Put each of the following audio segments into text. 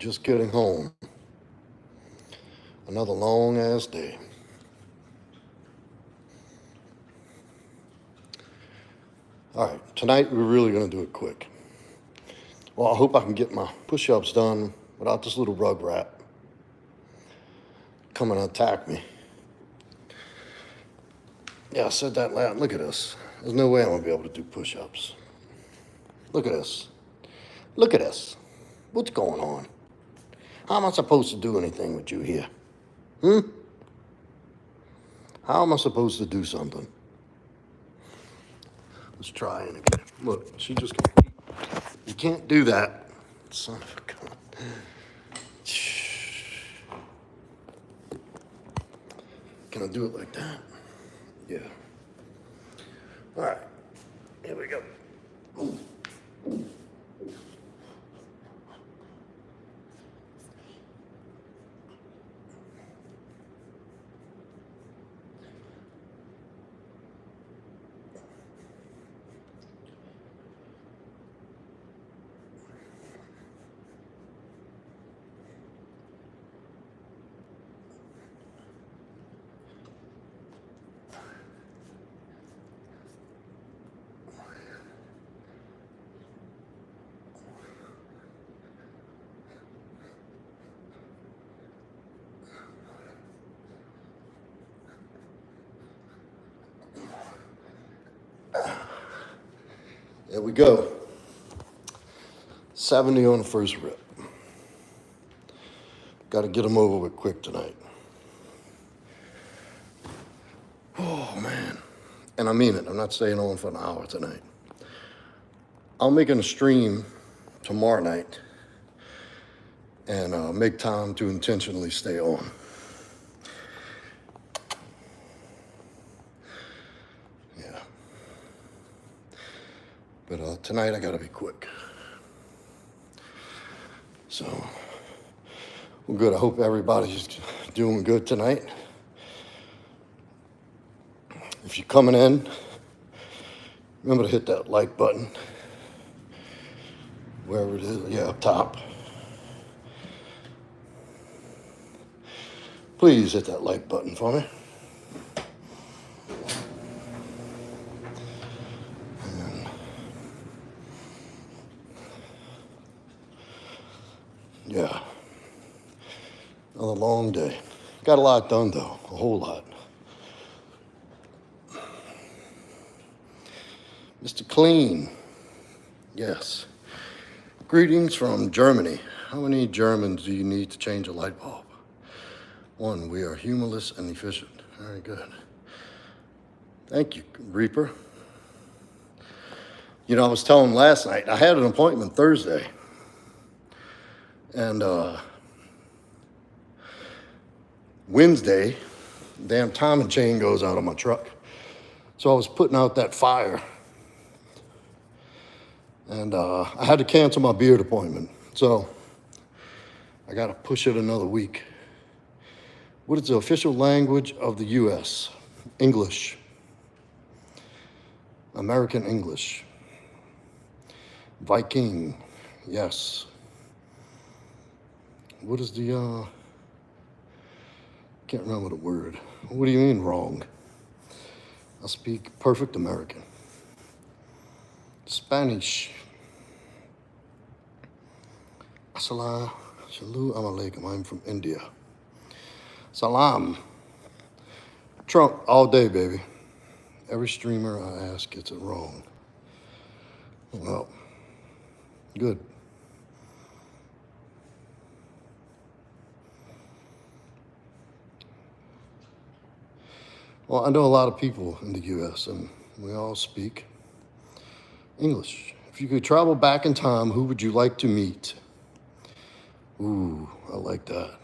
Just getting home. Another long ass day. All right, tonight we're really gonna do it quick. Well, I hope I can get my push-ups done without this little rug rat coming to attack me. Yeah, I said that loud. Look at this. There's no way I'm gonna be able to do push-ups. Look at this. Look at this. What's going on? How am I supposed to do anything with you here? How am I supposed to do something? Let's try it again. Look, she just can't. You can't do that. Son of a gun. Can I do it like that? Yeah. All right. Here we go. There we go. 70 on the first rip. Got to get them over with quick tonight. Oh, man. And I mean it. I'm not staying on for an hour tonight. I'll make a stream tomorrow night and make time to intentionally stay on. Yeah. But tonight I got to be quick. So, well, good. I hope everybody's doing good tonight. If you're coming in, remember to hit that like button. Wherever it is, yeah, up top. Please hit that like button for me. And yeah, another long day. Got a lot done though, a whole lot. Mr. Clean, yes. Greetings from Germany. How many Germans do you need to change a light bulb? 1, we are humorless and efficient. Very good. Thank you, Reaper. You know, I was telling last night, I had an appointment Thursday. And Wednesday, damn timing chain goes out on my truck. So I was putting out that fire. And I had to cancel my beard appointment. So I got to push it another week. What is the official language of the U.S.? English. American English. Viking. Yes. What is the, can't remember the word. What do you mean wrong? I speak perfect American. Spanish. Assalamu alaikum. I'm from India. Salam. Trump all day, baby. Every streamer I ask gets it wrong. Well, good. Well, I know a lot of people in the U.S. and we all speak English. If you could travel back in time, who would you like to meet? Ooh, I like that.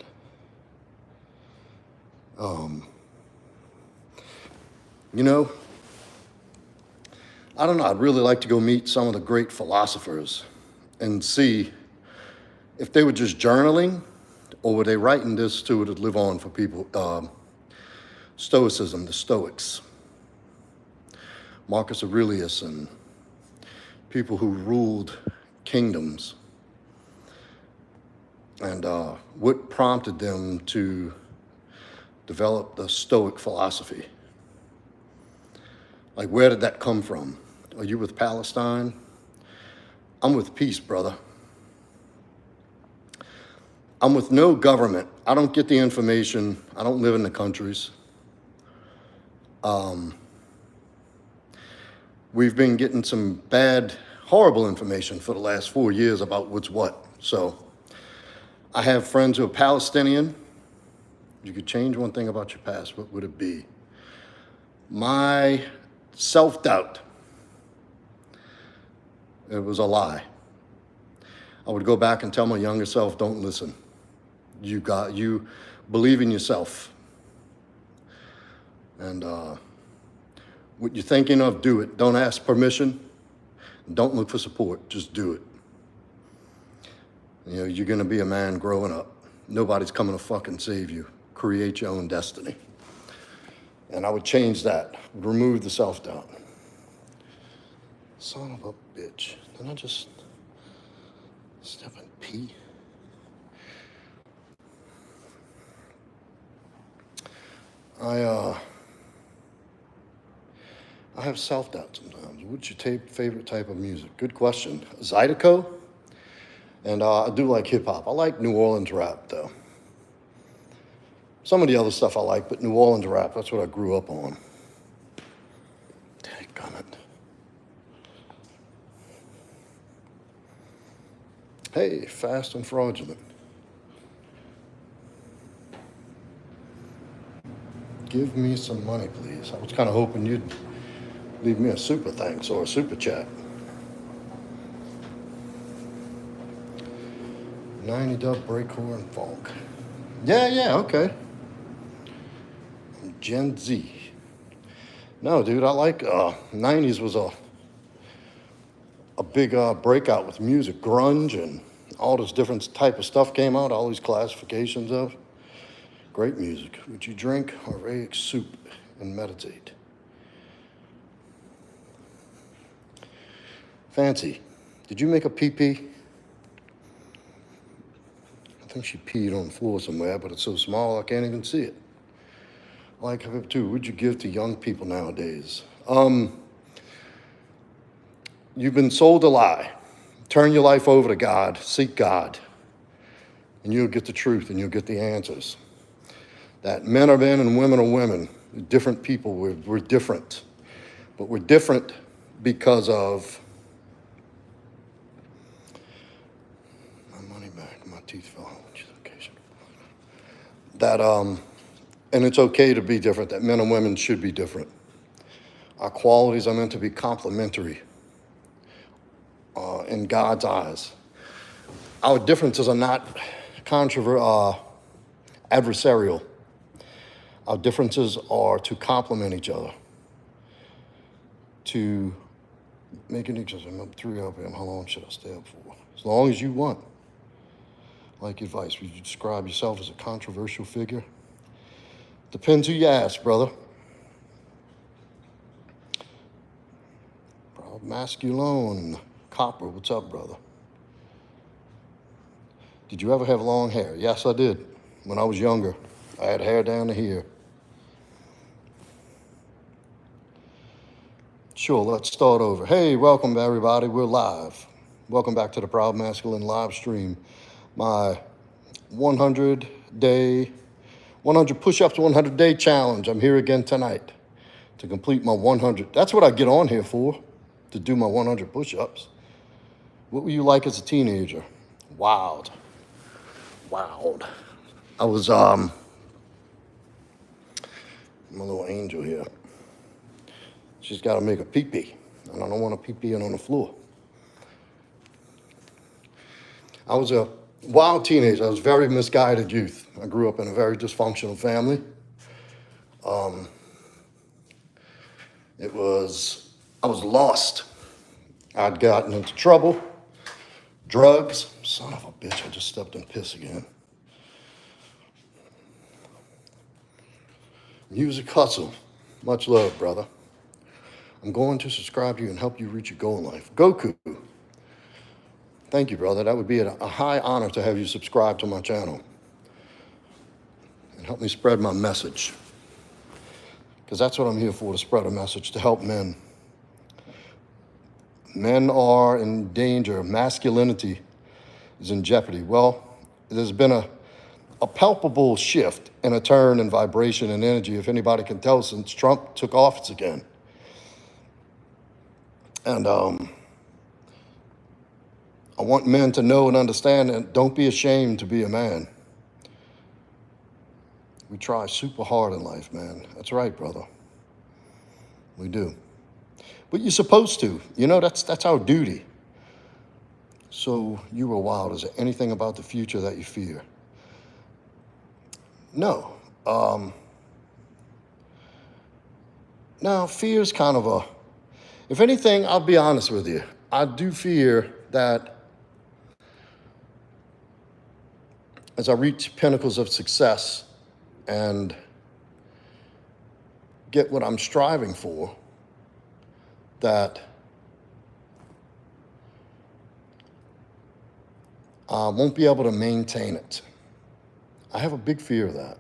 You know, I don't know, I'd really like to go meet some of the great philosophers and see if they were just journaling or were they writing this to live on for people. Stoicism, the Stoics. Marcus Aurelius and people who ruled kingdoms. and what prompted them to develop the Stoic philosophy. Like, where did that come from? Are you with Palestine? I'm with peace, brother. I'm with no government. I don't get the information. I don't live in the countries. We've been getting some bad, horrible information for the last 4 years about what's what. So I have friends who are Palestinian. You could change one thing about your past, what would it be? My self-doubt. It was a lie. I would go back and tell my younger self, don't listen. You believe in yourself. And what you're thinking of, do it. Don't ask permission. Don't look for support. Just do it. You know, you're going to be a man growing up. Nobody's coming to fucking save you. Create your own destiny. And I would change that. Remove the self-doubt. Son of a bitch. Didn't I just step and pee? I have self-doubt sometimes. What's your favorite type of music? Good question. Zydeco? And I do like hip-hop. I like New Orleans rap, though. Some of the other stuff I like, but New Orleans rap, that's what I grew up on. Dadgummit. Hey, fast and fraudulent. Give me some money, please. I was kind of hoping you'd leave me a super thanks or a super chat. 90 dub breakcore and funk. Yeah, okay. Gen Z. No, dude, I like 90s was a big breakout with music. Grunge and all this different type of stuff came out, all these classifications of. Great music. Would you drink Harvaic soup and meditate? Fancy, did you make a pee-pee? I think she peed on the floor somewhere, but it's so small I can't even see it. I like it too. What'd you give to young people nowadays? You've been sold a lie. Turn your life over to God. Seek God. And you'll get the truth and you'll get the answers. That men are men and women are women. We're different people. We're different. But we're different because of my money back. My teeth fell out. That, and it's okay to be different, that men and women should be different. Our qualities are meant to be complementary in God's eyes. Our differences are not adversarial. Our differences are to complement each other, to make an exercise. I'm up 3 RPM. How long should I stay up for? As long as you want. Like advice, would you describe yourself as a controversial figure? Depends who you ask, brother. Proudmasculine, Copper, what's up, brother? Did you ever have long hair? Yes, I did. When I was younger, I had hair down to here. Sure, let's start over. Hey, welcome everybody, we're live. Welcome back to the Proudmasculine live stream. My 100 push-ups, 100-day challenge. I'm here again tonight to complete my 100. That's what I get on here for, to do my 100 push-ups. What were you like as a teenager? Wild. I was, my little angel here. She's got to make a pee-pee, and I don't want to pee-pee on the floor. I was a wild teenager. I was a very misguided youth. I grew up in a very dysfunctional family. I was lost. I'd gotten into trouble, drugs. Son of a bitch, I just stepped in piss again. Music hustle. Much love, brother. I'm going to subscribe to you and help you reach your goal in life. Goku. Thank you, brother. That would be a high honor to have you subscribe to my channel and help me spread my message. Because that's what I'm here for, to spread a message, to help men. Men are in danger. Masculinity is in jeopardy. Well, there's been a palpable shift and a turn in vibration and energy, if anybody can tell, since Trump took office again. And I want men to know and understand that don't be ashamed to be a man. We try super hard in life, man. That's right, brother. We do. But you're supposed to. You know, that's our duty. So you were wild. Is there anything about the future that you fear? No. Now, fear is kind of if anything, I'll be honest with you. I do fear that as I reach pinnacles of success and get what I'm striving for, that I won't be able to maintain it. I have a big fear of that.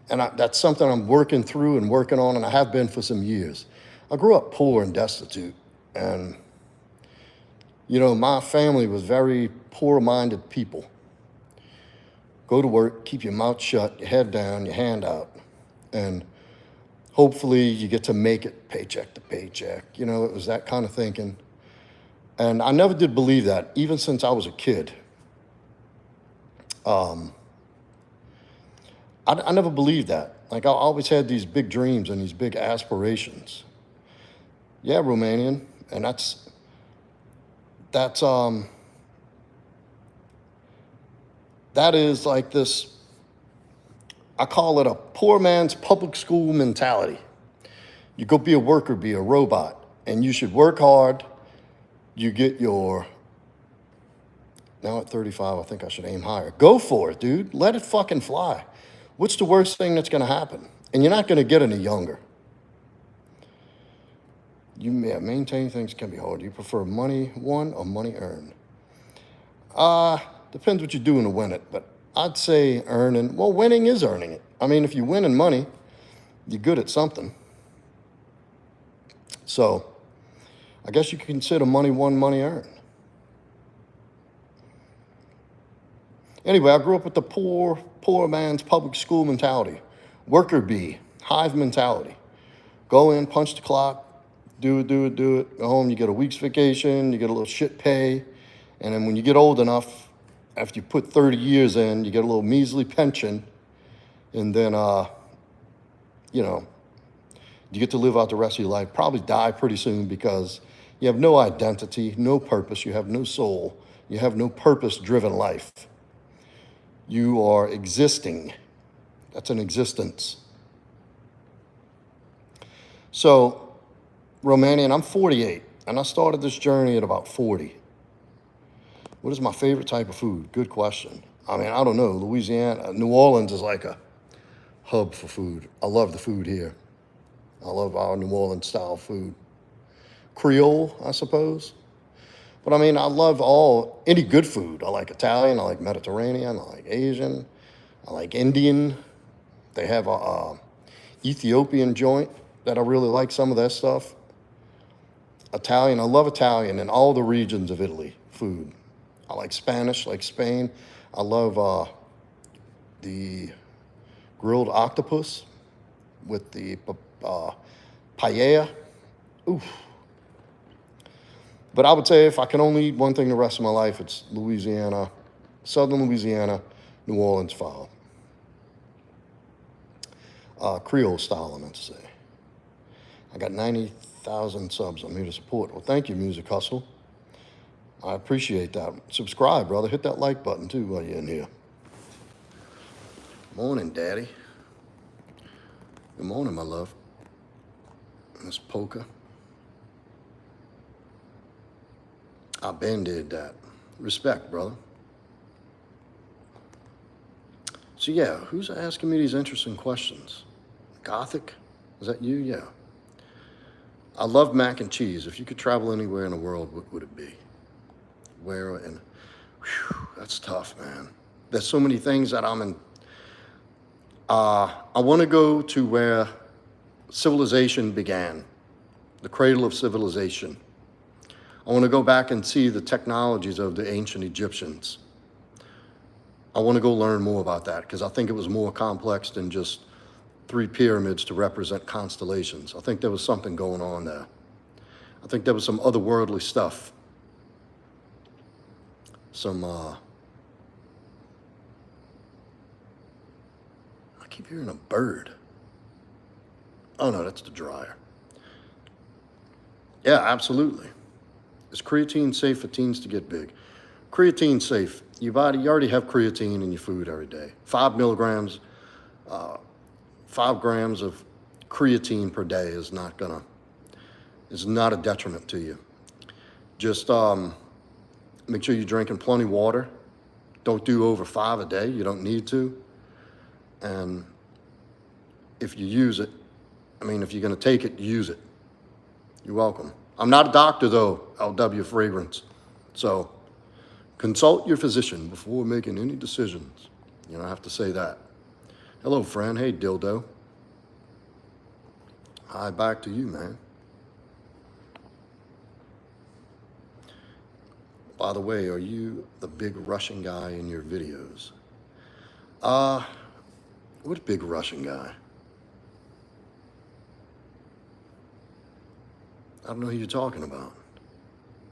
And that's something I'm working through and working on, and I have been for some years. I grew up poor and destitute, and, you know, my family was very poor-minded people. Go to work, keep your mouth shut, your head down, your hand out, and hopefully you get to make it paycheck to paycheck. You know, it was that kind of thinking. And I never did believe that, even since I was a kid. I never believed that. Like, I always had these big dreams and these big aspirations. Yeah, Romanian, and that's that is like this, I call it a poor man's public school mentality. You go be a worker, be a robot, and you should work hard. You get your, now at 35, I think I should aim higher. Go for it, dude. Let it fucking fly. What's the worst thing that's going to happen? And you're not going to get any younger. Maintain things can be hard. Do you prefer money won or money earned? Depends what you're doing to win it, but I'd say earning. Well, winning is earning it. I mean, if you win in money, you're good at something. So I guess you could consider money won, money earned. Anyway, I grew up with the poor man's public school mentality. Worker bee, hive mentality. Go in, punch the clock, do it. Go home, you get a week's vacation, you get a little shit pay. And then when you get old enough, after you put 30 years in, you get a little measly pension. And then, you know, you get to live out the rest of your life. Probably die pretty soon because you have no identity, no purpose. You have no soul. You have no purpose-driven life. You are existing. That's an existence. So, Romanian, I'm 48, and I started this journey at about 40. What is my favorite type of food? Good question. I mean, I don't know. Louisiana, New Orleans is like a hub for food. I love the food here. I love our New Orleans style food. Creole, I suppose. But I mean, I love any good food. I like Italian, I like Mediterranean, I like Asian, I like Indian. They have a Ethiopian joint that I really like, some of their stuff. Italian, I love Italian in all the regions of Italy, food. I like Spanish, like Spain. I love the grilled octopus with the paella. Oof. But I would say if I can only eat one thing the rest of my life, it's Louisiana, southern Louisiana, New Orleans style. Creole style, I meant to say. I got 90,000 subs. I'm here to support. Well, thank you, Music Hustle. I appreciate that. Subscribe, brother. Hit that like button, too, while you're in here. Morning, Daddy. Good morning, my love. Miss Polka. I been did that. Respect, brother. So yeah, who's asking me these interesting questions? Gothic? Is that you? Yeah. I love mac and cheese. If you could travel anywhere in the world, what would it be? where, and that's tough, man. There's so many things that I'm in. I want to go to where civilization began, the cradle of civilization. I want to go back and see the technologies of the ancient Egyptians. I want to go learn more about that because I think it was more complex than just 3 pyramids to represent constellations. I think there was something going on there. I think there was some otherworldly stuff. I keep hearing a bird. Oh no, that's the dryer. Yeah, absolutely. Is creatine safe for teens to get big? Creatine safe. You already have creatine in your food every day. 5 milligrams, 5 grams of creatine per day is not a detriment to you. Just make sure you're drinking plenty of water. Don't do over 5 a day. You don't need to. And if you use it, if you're going to take it, use it. You're welcome. I'm not a doctor, though, LW Fragrance. So consult your physician before making any decisions. You don't have to say that. Hello, friend. Hey, dildo. Hi, back to you, man. By the way, are you the big Russian guy in your videos? What big Russian guy? I don't know who you're talking about.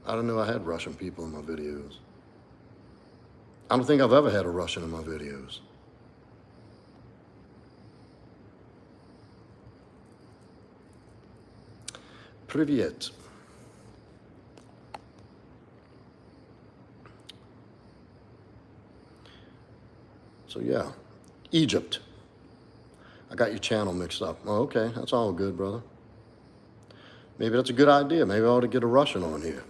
I don't know I had Russian people in my videos. I don't think I've ever had a Russian in my videos. Привет. So yeah, Egypt. I got your channel mixed up. Oh, okay, that's all good, brother. Maybe that's a good idea. Maybe I ought to get a Russian on here.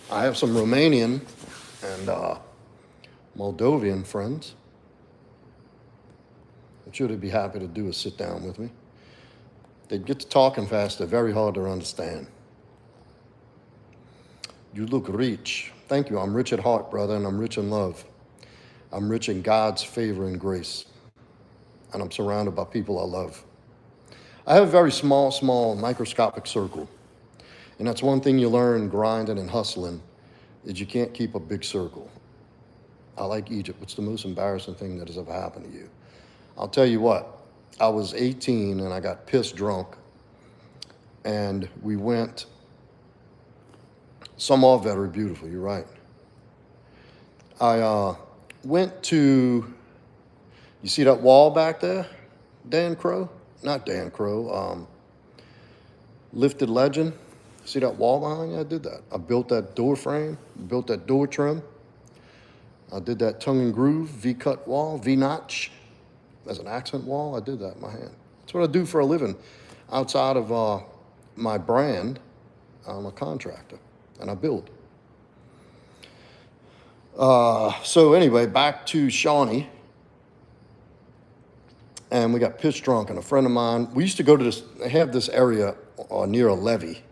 I have some Romanian and Moldovan friends. I'm sure they'd be happy to do a sit down with me. They'd get to talking fast. They're very hard to understand. You look rich. Thank you. I'm rich at heart, brother, and I'm rich in love. I'm rich in God's favor and grace. And I'm surrounded by people I love. I have a very small, microscopic circle. And that's one thing you learn grinding and hustling, is you can't keep a big circle. I like Egypt. What's the most embarrassing thing that has ever happened to you? I'll tell you what. I was 18 and I got pissed drunk. And we went, some are very beautiful, you're right. I went to, you see that wall back there? Dan Crow? Not Dan Crow, Lifted Legend. See that wall behind you? I did that. I built that door frame, built that door trim. I did that tongue and groove, V-cut wall, V-notch. As an accent wall, I did that in my hand. That's what I do for a living. Outside of my brand, I'm a contractor, and I build. So anyway, back to Shawnee. And we got pissed drunk, and a friend of mine, we used to go to this, they have this area near a levee.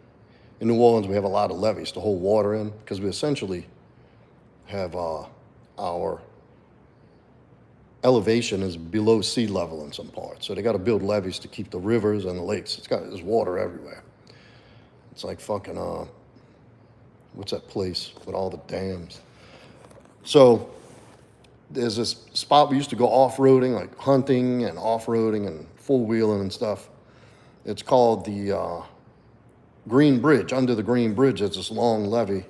In New Orleans, we have a lot of levees to hold water in, because we essentially have our elevation is below sea level in some parts. So they got to build levees to keep the rivers and the lakes. There's water everywhere. It's like fucking, what's that place with all the dams? So there's this spot we used to go off-roading, like hunting and off-roading and four-wheeling and stuff. It's called the Green Bridge. Under the Green Bridge, there's this long levee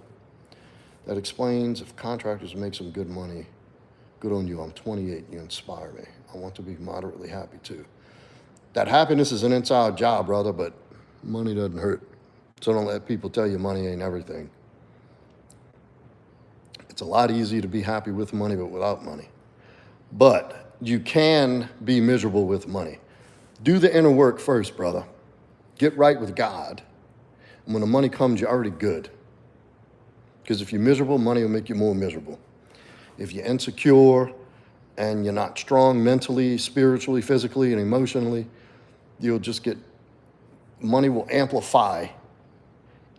that explains if contractors make some good money, good on you. I'm 28, you inspire me. I want to be moderately happy too. That happiness is an inside job, brother, but money doesn't hurt. So don't let people tell you money ain't everything. It's a lot easier to be happy with money, but without money. But you can be miserable with money. Do the inner work first, brother. Get right with God. And when the money comes, you're already good. Because if you're miserable, money will make you more miserable. If you're insecure and you're not strong mentally, spiritually, physically, and emotionally, you'll just get, money will amplify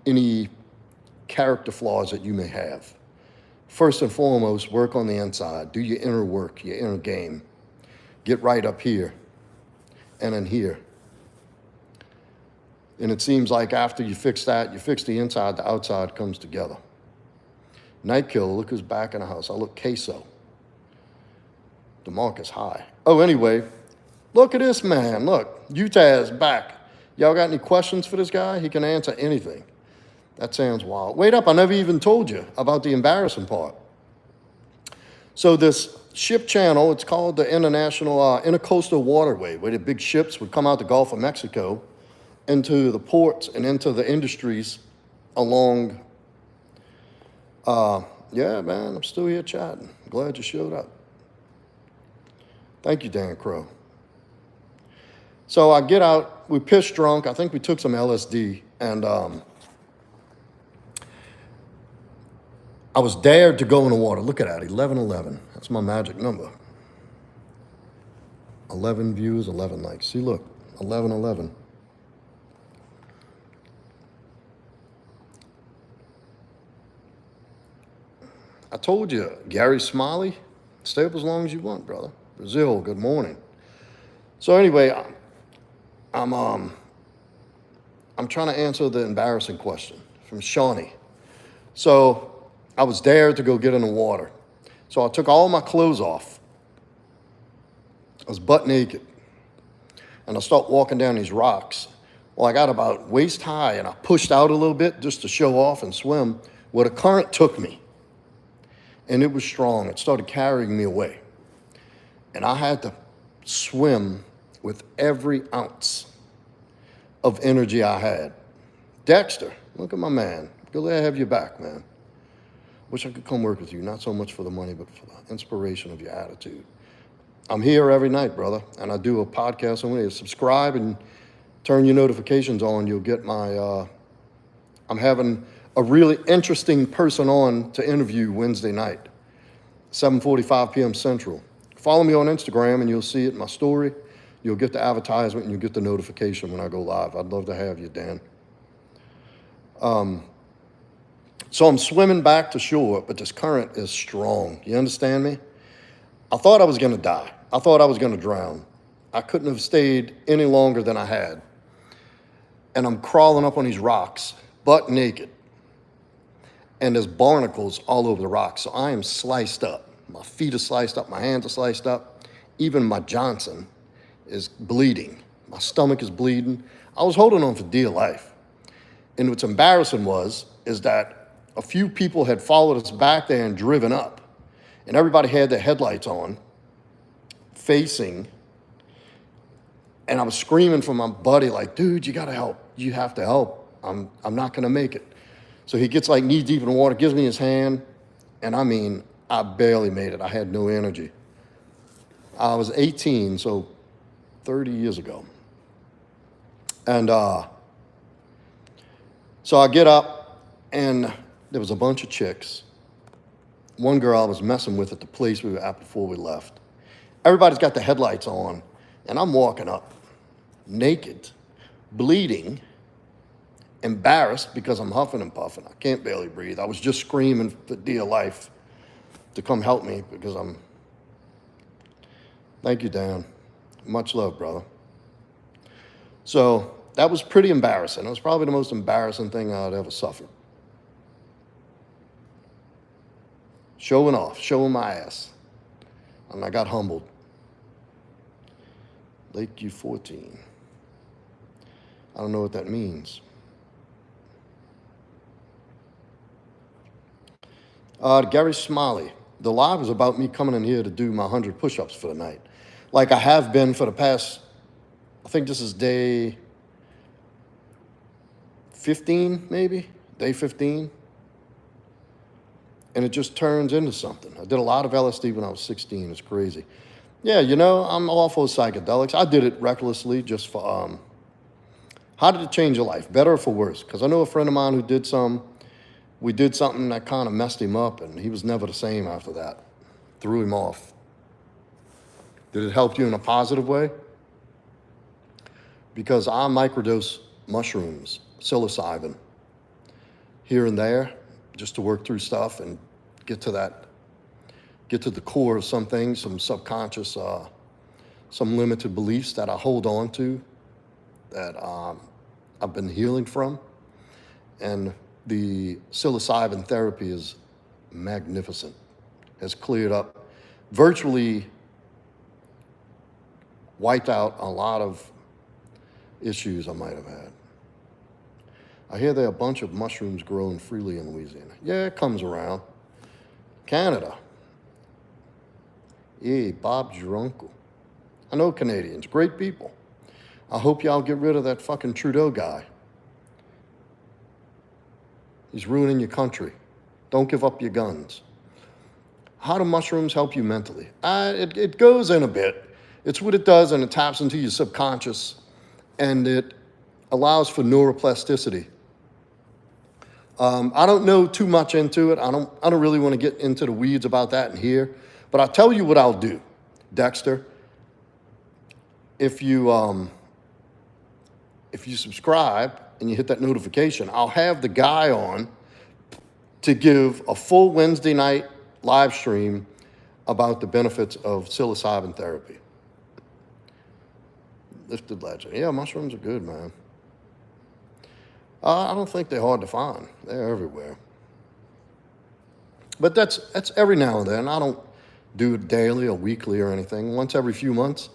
any character flaws that you may have. First and foremost, work on the inside. Do your inner work, your inner game. Get right up here and in here. And it seems like after you fix that, you fix the inside, the outside comes together. Night Killer, look who's back in the house. I look queso. The mark is high. Oh, anyway, look at this man. Look, Utah is back. Y'all got any questions for this guy? He can answer anything. That sounds wild. Wait up, I never even told you about the embarrassing part. So this ship channel, it's called the International Intercoastal Waterway, where the big ships would come out the Gulf of Mexico into the ports and into the industries along. Yeah, man, I'm still here chatting. Glad you showed up. Thank you, Dan Crow. So I get out, we pissed drunk. I think we took some LSD, and I was dared to go in the water. Look at that, 1111. That's my magic number. 11 views, 11 likes. See, look, 1111. I told you, Gary Smiley, stay up as long as you want, brother. Brazil, good morning. So anyway, I'm trying to answer the embarrassing question from Shawnee. So I was dared to go get in the water. So I took all my clothes off. I was butt naked. And I start walking down these rocks. Well, I got about waist high and I pushed out a little bit just to show off and swim where the current took me. And it was strong. It started carrying me away. And I had to swim with every ounce of energy I had. Dexter, look at my man. Glad to have you back, man. Wish I could come work with you, not so much for the money, but for the inspiration of your attitude. I'm here every night, brother, and I do a podcast. I'm going to subscribe and turn your notifications on. You'll get my, I'm having a really interesting person on to interview Wednesday night, 7:45 p.m. Central. Follow me on Instagram and you'll see it in my story. You'll get the advertisement and you'll get the notification when I go live. I'd love to have you, Dan. So I'm swimming back to shore, but this current is strong. You understand me? I thought I was going to die. I thought I was going to drown. I couldn't have stayed any longer than I had. And I'm crawling up on these rocks, butt naked. And there's barnacles all over the rocks. So I am sliced up. My feet are sliced up. My hands are sliced up. Even my Johnson is bleeding. My stomach is bleeding. I was holding on for dear life. And what's embarrassing is that a few people had followed us back there and driven up. And everybody had their headlights on, facing. And I was screaming for my buddy, like, dude, you gotta help. You have to help. I'm not gonna make it. So he gets like knee deep in the water, gives me his hand. And I mean, I barely made it. I had no energy. I was 18, so 30 years ago. And so I get up, and there was a bunch of chicks. One girl I was messing with at the place we were at before we left. Everybody's got the headlights on, and I'm walking up, naked, bleeding, embarrassed because I'm huffing and puffing. I can't barely breathe. I was just screaming for dear life to come help me because I'm... Thank you, Dan. Much love, brother. So that was pretty embarrassing. It was probably the most embarrassing thing I'd ever suffered. Showing off, showing my ass. And I got humbled. Lake U14. I don't know what that means. Gary Smiley. The live is about me coming in here to do my 100 push-ups for the night. Like I have been for the past, I think this is day 15, maybe? Day 15. And it just turns into something. I did a lot of LSD when I was 16. It's crazy. Yeah, you know, I'm all for psychedelics. I did it recklessly just for, how did it change your life? Better or for worse? Because I know a friend of mine who did some. We did something that kind of messed him up, and he was never the same after that. Threw him off. Did it help you in a positive way? Because I microdose mushrooms, psilocybin, here and there, just to work through stuff and get to the core of some things, some subconscious, some limited beliefs that I hold on to that I've been healing from. And the psilocybin therapy is magnificent. Has cleared up, virtually wiped out a lot of issues I might have had. I hear there are a bunch of mushrooms growing freely in Louisiana. Yeah, it comes around. Canada. Yeah, Bob's your uncle. I know Canadians, great people. I hope y'all get rid of that fucking Trudeau guy. He's ruining your country. Don't give up your guns. How do mushrooms help you mentally? It goes in a bit. It's what it does, and it taps into your subconscious, and it allows for neuroplasticity. I don't know too much into it. I don't really want to get into the weeds about that in here, but I'll tell you what I'll do, Dexter. If you subscribe and you hit that notification, I'll have the guy on to give a full Wednesday night live stream about the benefits of psilocybin therapy. Lifted legend. Yeah, mushrooms are good, man. I don't think they're hard to find. They're everywhere. But that's every now and then. I don't do it daily or weekly or anything. Once every few months,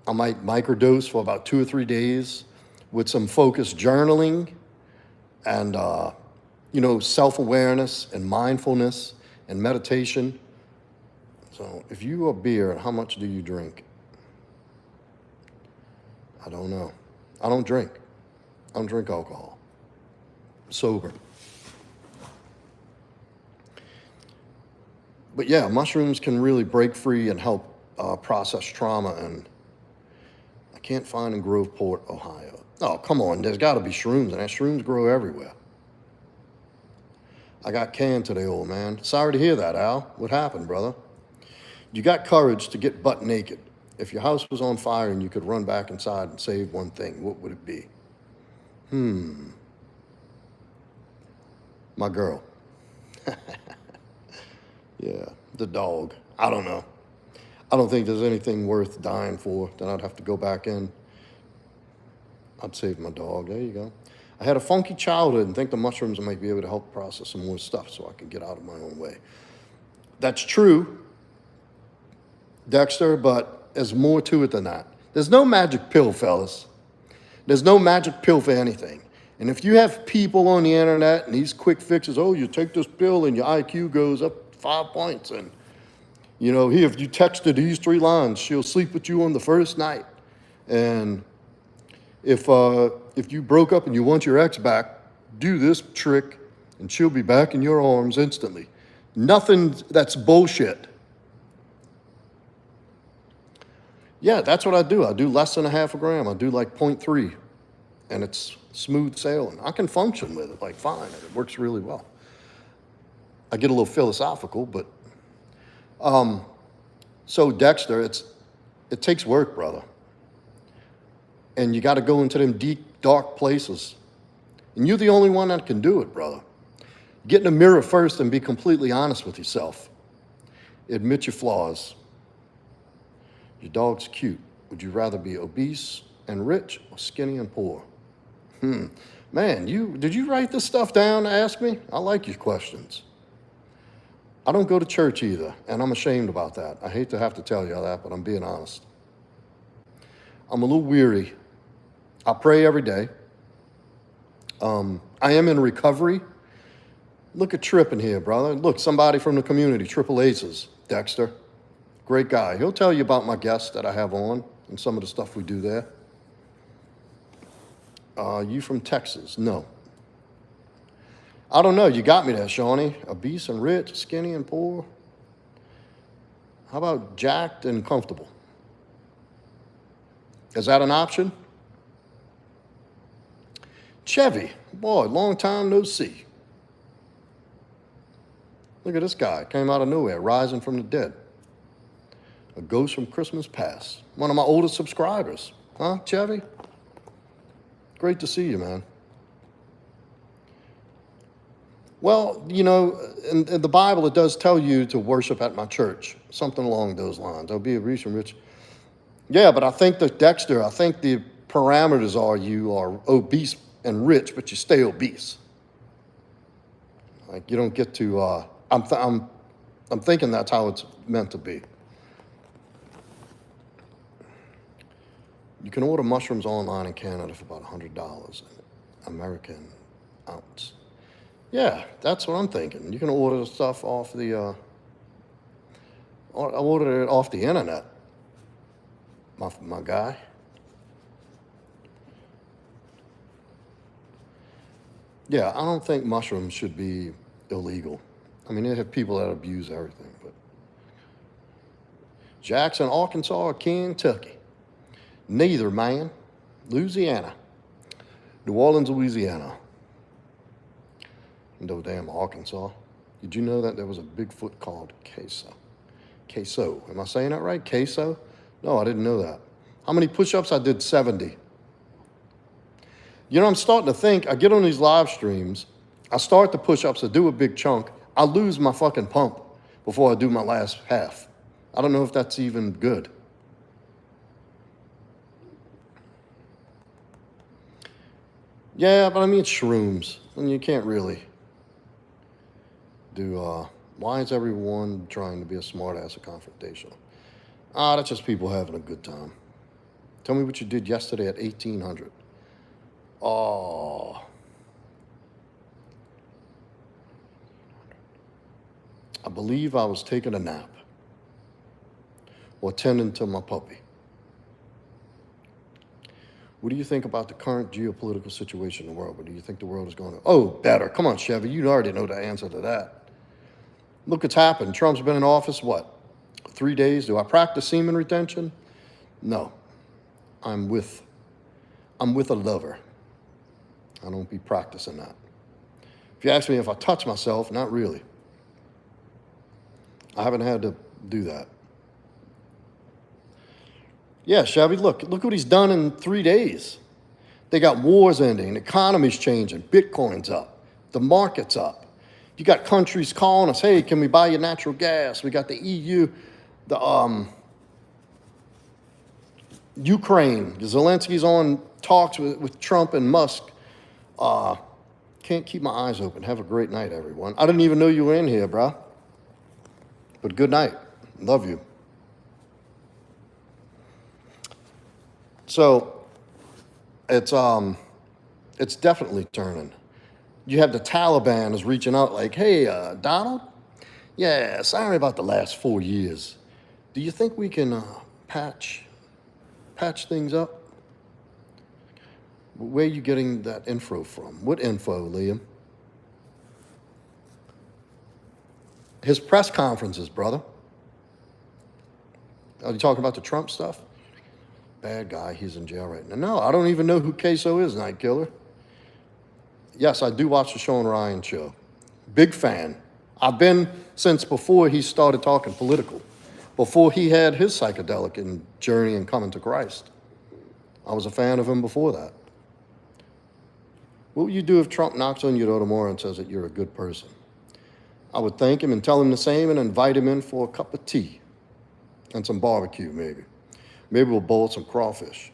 I might microdose for about 2 or 3 days with some focused journaling and, self-awareness and mindfulness and meditation. So if you are beer, how much do you drink? I don't know. I don't drink. I don't drink alcohol. I'm sober. But yeah, mushrooms can really break free and help process trauma, and I can't find in Groveport, Ohio. Oh, come on, there's got to be shrooms, and that shrooms grow everywhere. I got canned today, old man. Sorry to hear that, Al. What happened, brother? You got courage to get butt naked. If your house was on fire and you could run back inside and save one thing, what would it be? My girl. Yeah, the dog. I don't know. I don't think there's anything worth dying for that I'd have to go back in. I'd save my dog. There you go. I had a funky childhood and think the mushrooms might be able to help process some more stuff so I can get out of my own way. That's true, Dexter, but there's more to it than that. There's no magic pill, fellas. There's no magic pill for anything. And if you have people on the internet and these quick fixes, oh, you take this pill and your IQ goes up 5 points, and here, if you text her these 3 lines, she'll sleep with you on the first night. And if you broke up and you want your ex back, do this trick and she'll be back in your arms instantly. Nothing, that's bullshit. Yeah, that's what I do. I do less than a half a gram. I do like 0.3, and it's smooth sailing. I can function with it like fine, and it works really well. I get a little philosophical, but so Dexter, it takes work, brother. And you got to go into them deep, dark places. And you're the only one that can do it, brother. Get in the mirror first and be completely honest with yourself. Admit your flaws. Your dog's cute. Would you rather be obese and rich or skinny and poor? Man, did you write this stuff down to ask me? I like your questions. I don't go to church either, and I'm ashamed about that. I hate to have to tell you that, but I'm being honest. I'm a little weary. I pray every day. I am in recovery. Look at Tripp in here, brother. Look, somebody from the community, Triple Aces, Dexter. Great guy. He'll tell you about my guests that I have on and some of the stuff we do there. You from Texas? No. I don't know. You got me there, Shawnee. Obese and rich, skinny and poor. How about jacked and comfortable? Is that an option? Chevy. Boy, long time no see. Look at this guy. Came out of nowhere, rising from the dead. A ghost from Christmas past. One of my oldest subscribers. Huh, Chevy? Great to see you, man. Well, in the Bible, it does tell you to worship at my church, something along those lines. There'll be a reason, Rich. Yeah, but I think Dexter, I think the parameters are you are obese and rich, but you stay obese. Like you don't get to. I'm thinking that's how it's meant to be. You can order mushrooms online in Canada for about $100, American ounce. Yeah, that's what I'm thinking. You can order stuff off the. I ordered it off the internet. My guy. Yeah, I don't think mushrooms should be illegal. I mean, they have people that abuse everything, but Jackson, Arkansas, or Kentucky? Neither, man. Louisiana. New Orleans, Louisiana. No damn Arkansas. Did you know that there was a Bigfoot called Queso? Queso. Am I saying that right? Queso? No, I didn't know that. How many push-ups? I did 70. I'm starting to think, I get on these live streams, I start the push-ups, I do a big chunk, I lose my fucking pump before I do my last half. I don't know if that's even good. Yeah, but I mean, it's shrooms, and you can't really do, why is everyone trying to be a smartass or confrontational? That's just people having a good time. Tell me what you did yesterday at 1800. Oh. I believe I was taking a nap or tending to my puppy. What do you think about the current geopolitical situation in the world? What do you think the world is going to? Oh, better. Come on, Chevy. You already know the answer to that. Look what's happened. Trump's been in office, what, 3 days? Do I practice semen retention? No. I'm with a lover. I don't be practicing that. If you ask me if I touch myself, not really. I haven't had to do that. Yeah, Chevy, look what he's done in 3 days. They got wars ending, the economy's changing, Bitcoin's up, the market's up. You got countries calling us, hey, can we buy your natural gas? We got the EU, the Ukraine. Zelensky's on talks with Trump and Musk. Can't keep my eyes open. Have a great night, everyone. I didn't even know you were in here, bro. But good night. Love you. So it's definitely turning. You have the Taliban is reaching out like, hey, Donald, yeah, sorry about the last 4 years. Do you think we can patch things up? Where are you getting that info from? What info, Liam? His press conferences, brother. Are you talking about the Trump stuff? Bad guy, he's in jail right now. No, I don't even know who Queso is, Night Killer. Yes, I do watch the Sean Ryan show. Big fan. I've been since before he started talking political, before he had his psychedelic and journey and coming to Christ. I was a fan of him before that. What would you do if Trump knocks on your door tomorrow and says that you're a good person? I would thank him and tell him the same and invite him in for a cup of tea and some barbecue, maybe. Maybe we'll boil some crawfish.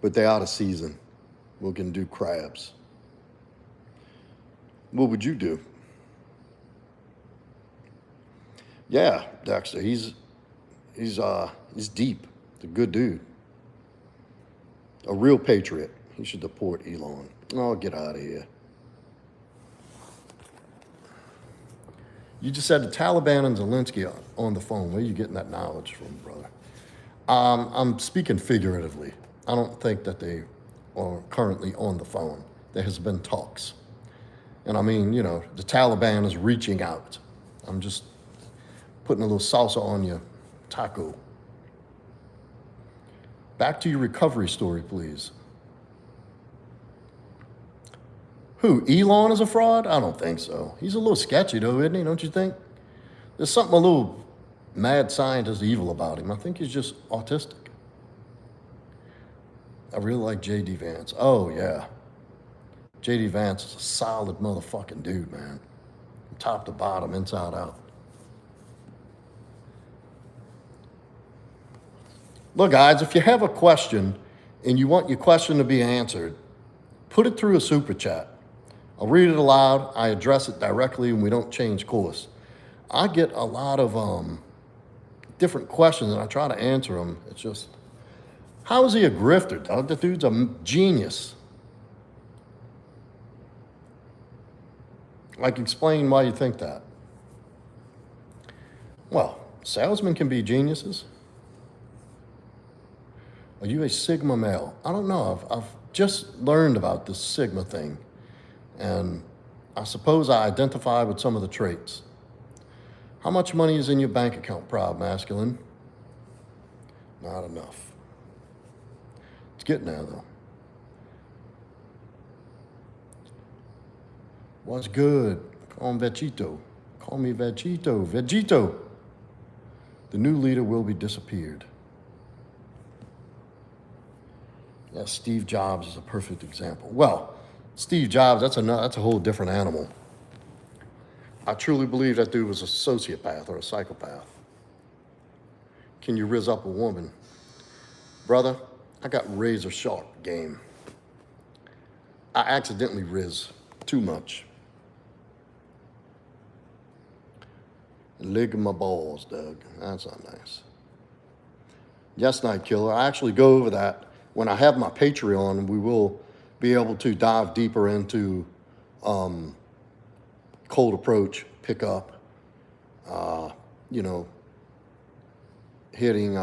But they're out of season. We can do crabs. What would you do? Yeah, Dexter, he's deep. He's a good dude. A real patriot. He should deport Elon. Oh, get out of here. You just said the Taliban and Zelensky on the phone. Where are you getting that knowledge from, brother? I'm speaking figuratively. I don't think that they are currently on the phone. There has been talks. And I mean, the Taliban is reaching out. I'm just putting a little salsa on your taco. Back to your recovery story, please. Who, Elon is a fraud? I don't think so. He's a little sketchy though, isn't he? Don't you think? There's something a little mad scientist evil about him. I think he's just autistic. I really like J.D. Vance. Oh, yeah. J.D. Vance is a solid motherfucking dude, man. From top to bottom, inside out. Look, guys, if you have a question and you want your question to be answered, put it through a super chat. I'll read it aloud, I address it directly, and we don't change course. I get a lot of different questions, and I try to answer them. It's just, how is he a grifter, Doug? The dude's a genius. Like, explain why you think that. Well, salesmen can be geniuses. Are you a Sigma male? I don't know. I've just learned about this Sigma thing, and I suppose I identify with some of the traits. How much money is in your bank account, Proudmasculine? Not enough. It's getting there, though. What's good? Call him Vegito. Call me Vegito. Vegito! The new leader will be disappeared. Yeah, Steve Jobs is a perfect example. Well, Steve Jobs, that's a whole different animal. I truly believe that dude was a sociopath or a psychopath. Can you riz up a woman? Brother, I got razor sharp game. I accidentally riz too much. Lig my balls, Doug. That's not nice. Yes, Night Killer. I actually go over that. When I have my Patreon, we will be able to dive deeper into cold approach, pickup, hitting,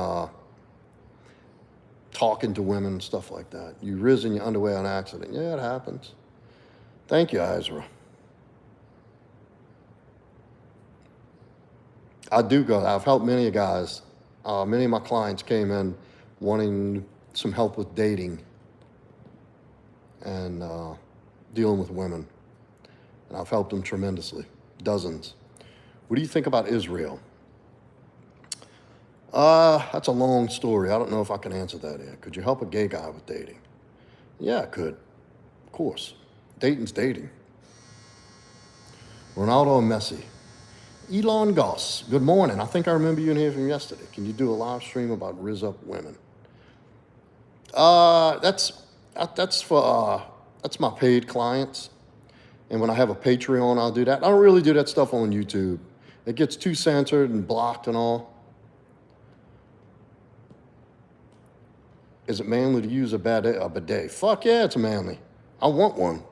talking to women, stuff like that. You riz in your underwear on accident. Yeah, it happens. Thank you, Ezra. I do go. I've helped many guys. Many of my clients came in wanting some help with dating and dealing with women. And I've helped them tremendously. Dozens. What do you think about Israel? That's a long story. I don't know if I can answer that here. Could you help a gay guy with dating? Yeah, I could. Of course. Dating's dating. Ronaldo and Messi. Elon Goss, good morning. I think I remember you in here from yesterday. Can you do a live stream about Riz Up women? That's my paid clients. And when I have a Patreon, I'll do that. I don't really do that stuff on YouTube. It gets too censored and blocked and all. Is it manly to use a bidet? Fuck yeah, it's manly. I want one.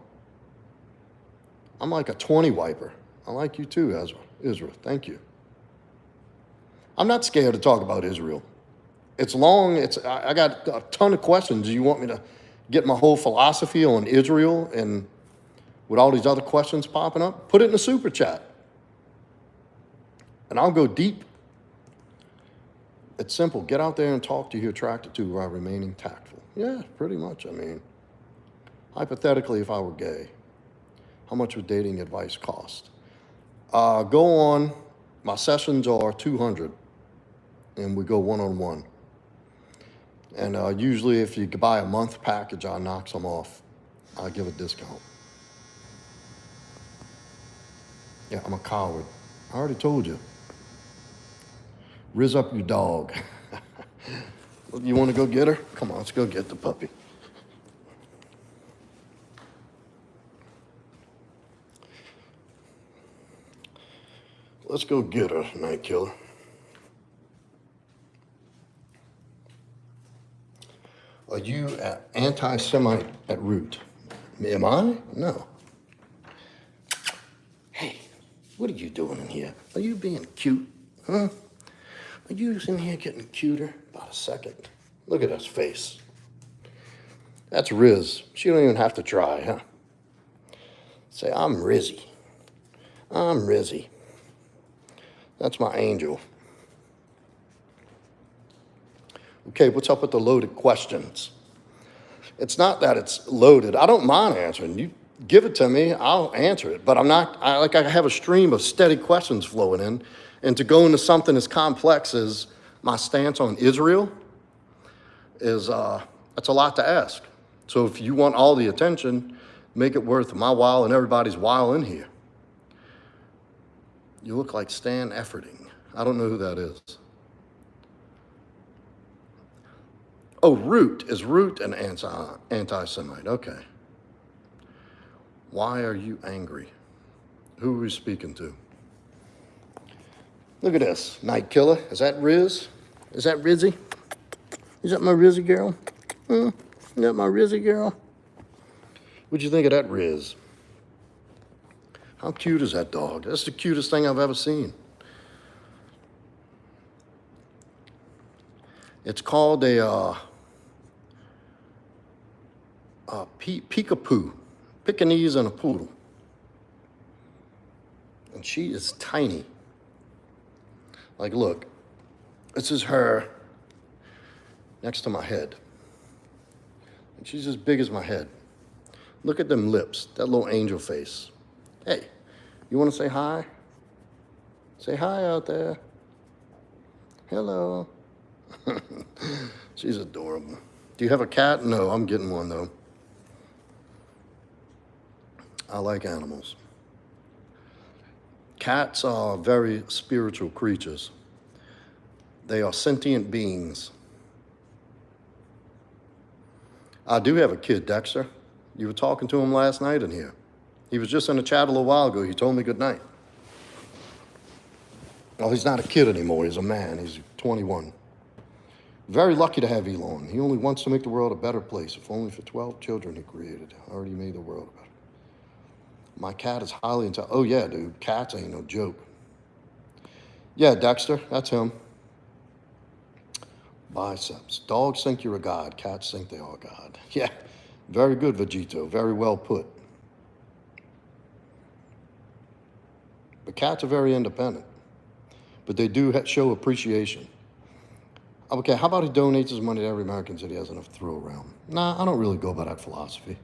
I'm like a 20 wiper. I like you too, Ezra. Thank you. I'm not scared to talk about Israel. It's long. I got a ton of questions. Do you want me to get my whole philosophy on Israel and with all these other questions popping up? Put it in a super chat. And I'll go deep. It's simple. Get out there and talk to who you're attracted to while remaining tactful. Yeah, pretty much. I mean, hypothetically, if I were gay, how much would dating advice cost? Go on. My sessions are 200, and we go one-on-one. And usually, if you buy a month package, I knock some off. I give a discount. Yeah, I'm a coward. I already told you. Riz up your dog. You want to go get her? Come on, let's go get the puppy. Let's go get her, Night Killer. Are you anti-Semite at root? Am I? No. Hey, what are you doing in here? Are you being cute? Huh? Are you in here getting cuter? About a second. Look at his face. That's Riz. She don't even have to try, huh? Say, I'm Rizzy. I'm Rizzy. That's my angel. Okay, what's up with the loaded questions? It's not that it's loaded. I don't mind answering. You give it to me, I'll answer it. But I have a stream of steady questions flowing in. And to go into something as complex as my stance on Israel that's a lot to ask. So if you want all the attention, Make it worth my while and everybody's while in here. You look like Stan Efferding. I don't know who that is. Oh, Root. Is Root an anti-Semite? Okay. Why are you angry? Who are we speaking to? Look at this. Night Killer. Is that Riz? Is that Rizzy? Is that my Rizzy girl? Is that my Rizzy girl? What'd you think of that Riz? How cute is that dog? That's the cutest thing I've ever seen. It's called a peekapoo, Pekingese and a poodle. And she is tiny. Like, look, this is her next to my head. And she's as big as my head. Look at them lips, that little angel face. Hey, you want to say hi? Say hi out there. Hello. She's adorable. Do you have a cat? No, I'm getting one though. I like animals. Cats are very spiritual creatures. They are sentient beings. I do have a kid, Dexter. You were talking to him last night in here. He was just in the chat a little while ago. He told me good night. Well, he's not a kid anymore. He's a man. He's 21. Very lucky to have Elon. He only wants to make the world a better place, if only for 12 children he created. Already made the world better. My cat is highly intelligent. Oh, yeah, dude. Cats ain't no joke. Yeah, Dexter. That's him. Biceps. Dogs think you're a god. Cats think they are God. Yeah. Very good, Vegito. Very well put. But cats are very independent. But they do show appreciation. Okay, how about he donates his money to every American that he has enough to throw around? Nah, I don't really go by that philosophy.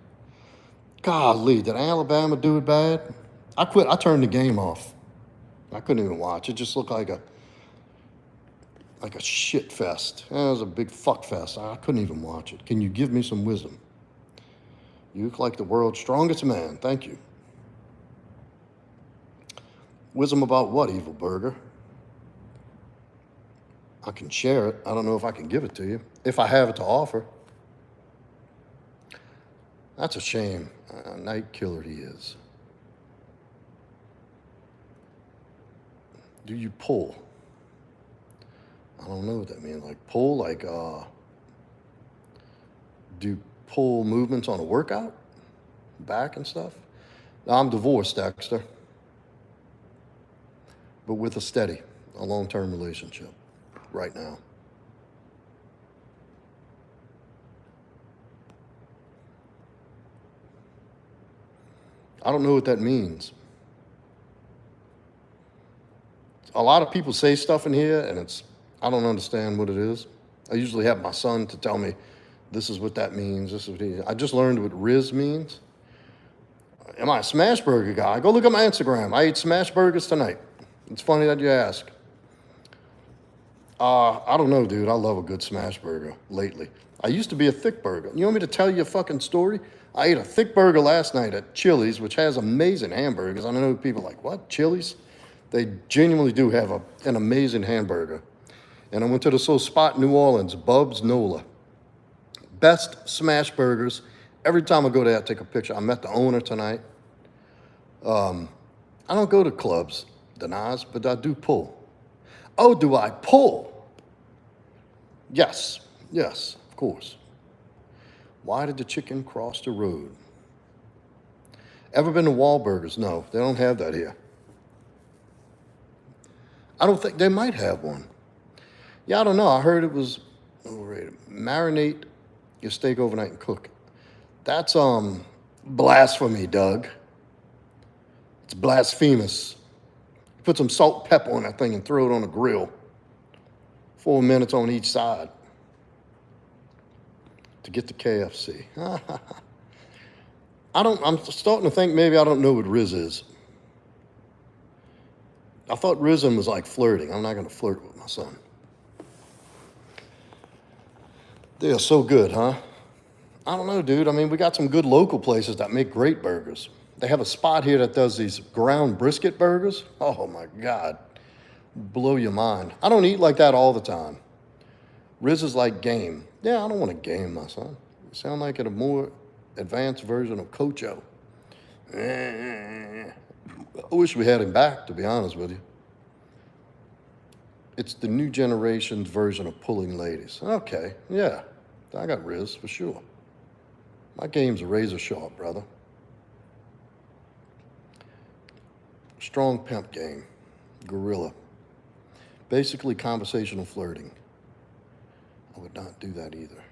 Golly, did Alabama do it bad? I quit. I turned the game off. I couldn't even watch. It just looked like a shit fest. It was a big fuck fest. I couldn't even watch it. Can you give me some wisdom? You look like the world's strongest man. Thank you. Wisdom about what, Evil Burger? I can share it. I don't know if I can give it to you, if I have it to offer. That's a shame. A night killer he is. Do you pull? I don't know what that means. Like pull, like do pull movements on a workout? Back and stuff? Now, I'm divorced, Dexter. But with a long-term relationship right now. I don't know what that means. A lot of people say stuff in here, and I don't understand what it is. I usually have my son to tell me, this is what that means, this is what I just learned what Riz means. Am I a smash burger guy? Go look at my Instagram. I ate smash burgers tonight. It's funny that you ask. I don't know, dude. I love a good smash burger lately. I used to be a thick burger. You want me to tell you a fucking story? I ate a thick burger last night at Chili's, which has amazing hamburgers. I know people are like, what, Chili's? They genuinely do have an amazing hamburger. And I went to this little spot in New Orleans, Bub's Nola. Best smash burgers. Every time I go there, I take a picture. I met the owner tonight. I don't go to clubs, Denaz, but I do pull. Oh, do I pull? Yes, of course. Why did the chicken cross the road? Ever been to Wahlburgers? No, they don't have that here. I don't think they might have one. Yeah, I don't know. I heard it was overrated. Marinate your steak overnight and cook it. That's blasphemy, Doug. It's blasphemous. Put some salt and pepper on that thing and throw it on a grill. 4 minutes on each side to get to KFC. I'm starting to think maybe I don't know what Riz is. I thought Rizm was like flirting. I'm not going to flirt with my son. They are so good, huh? I don't know, dude. I mean, we got some good local places that make great burgers. They have a spot here that does these ground brisket burgers. Oh my God. Blow your mind. I don't eat like that all the time. Riz is like game. Yeah, I don't want to game, my son. You sound like a more advanced version of Cocho. I wish we had him back, to be honest with you. It's the new generation's version of pulling ladies. Okay, yeah. I got Riz, for sure. My game's a razor sharp, brother. Strong pimp game. Gorilla. Basically conversational flirting. I would not do that either.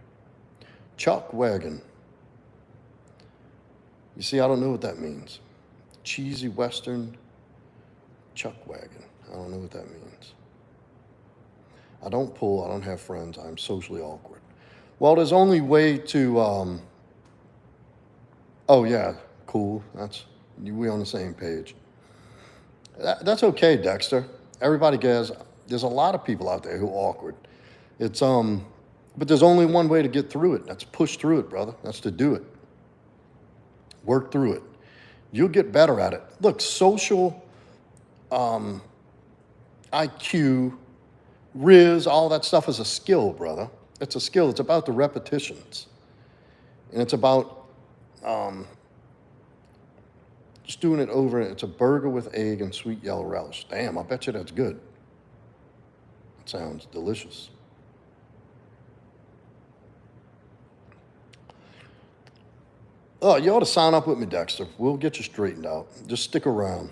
Chalk wagon. You see, I don't know what that means. Cheesy Western chuck wagon. I don't know what that means. I don't pull, I don't have friends, I'm socially awkward. Well, there's only way to, oh yeah, cool, we on the same page. That's okay, Dexter. Everybody gets, there's a lot of people out there who are awkward. It's, but there's only one way to get through it. That's push through it, brother. That's to do it. Work through it. You'll get better at it. Look, social IQ, Riz, all that stuff is a skill, brother. It's a skill. It's about the repetitions. And it's about just doing it over. It's a burger with egg and sweet yellow relish. Damn, I bet you that's good. It sounds delicious. Oh, you ought to sign up with me, Dexter. We'll get you straightened out. Just stick around.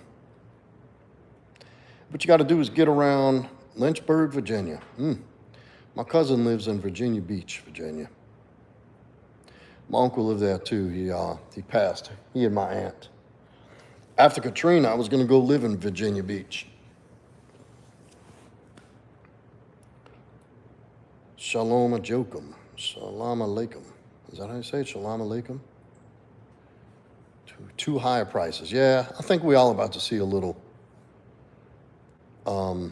What you got to do is get around Lynchburg, Virginia. My cousin lives in Virginia Beach, Virginia. My uncle lived there too. He passed. He and my aunt. After Katrina, I was going to go live in Virginia Beach. Shalom ajokum. Shalom alaikum. Is that how you say it? Shalom alaikum? Too high prices. Yeah, I think we all about to see a little I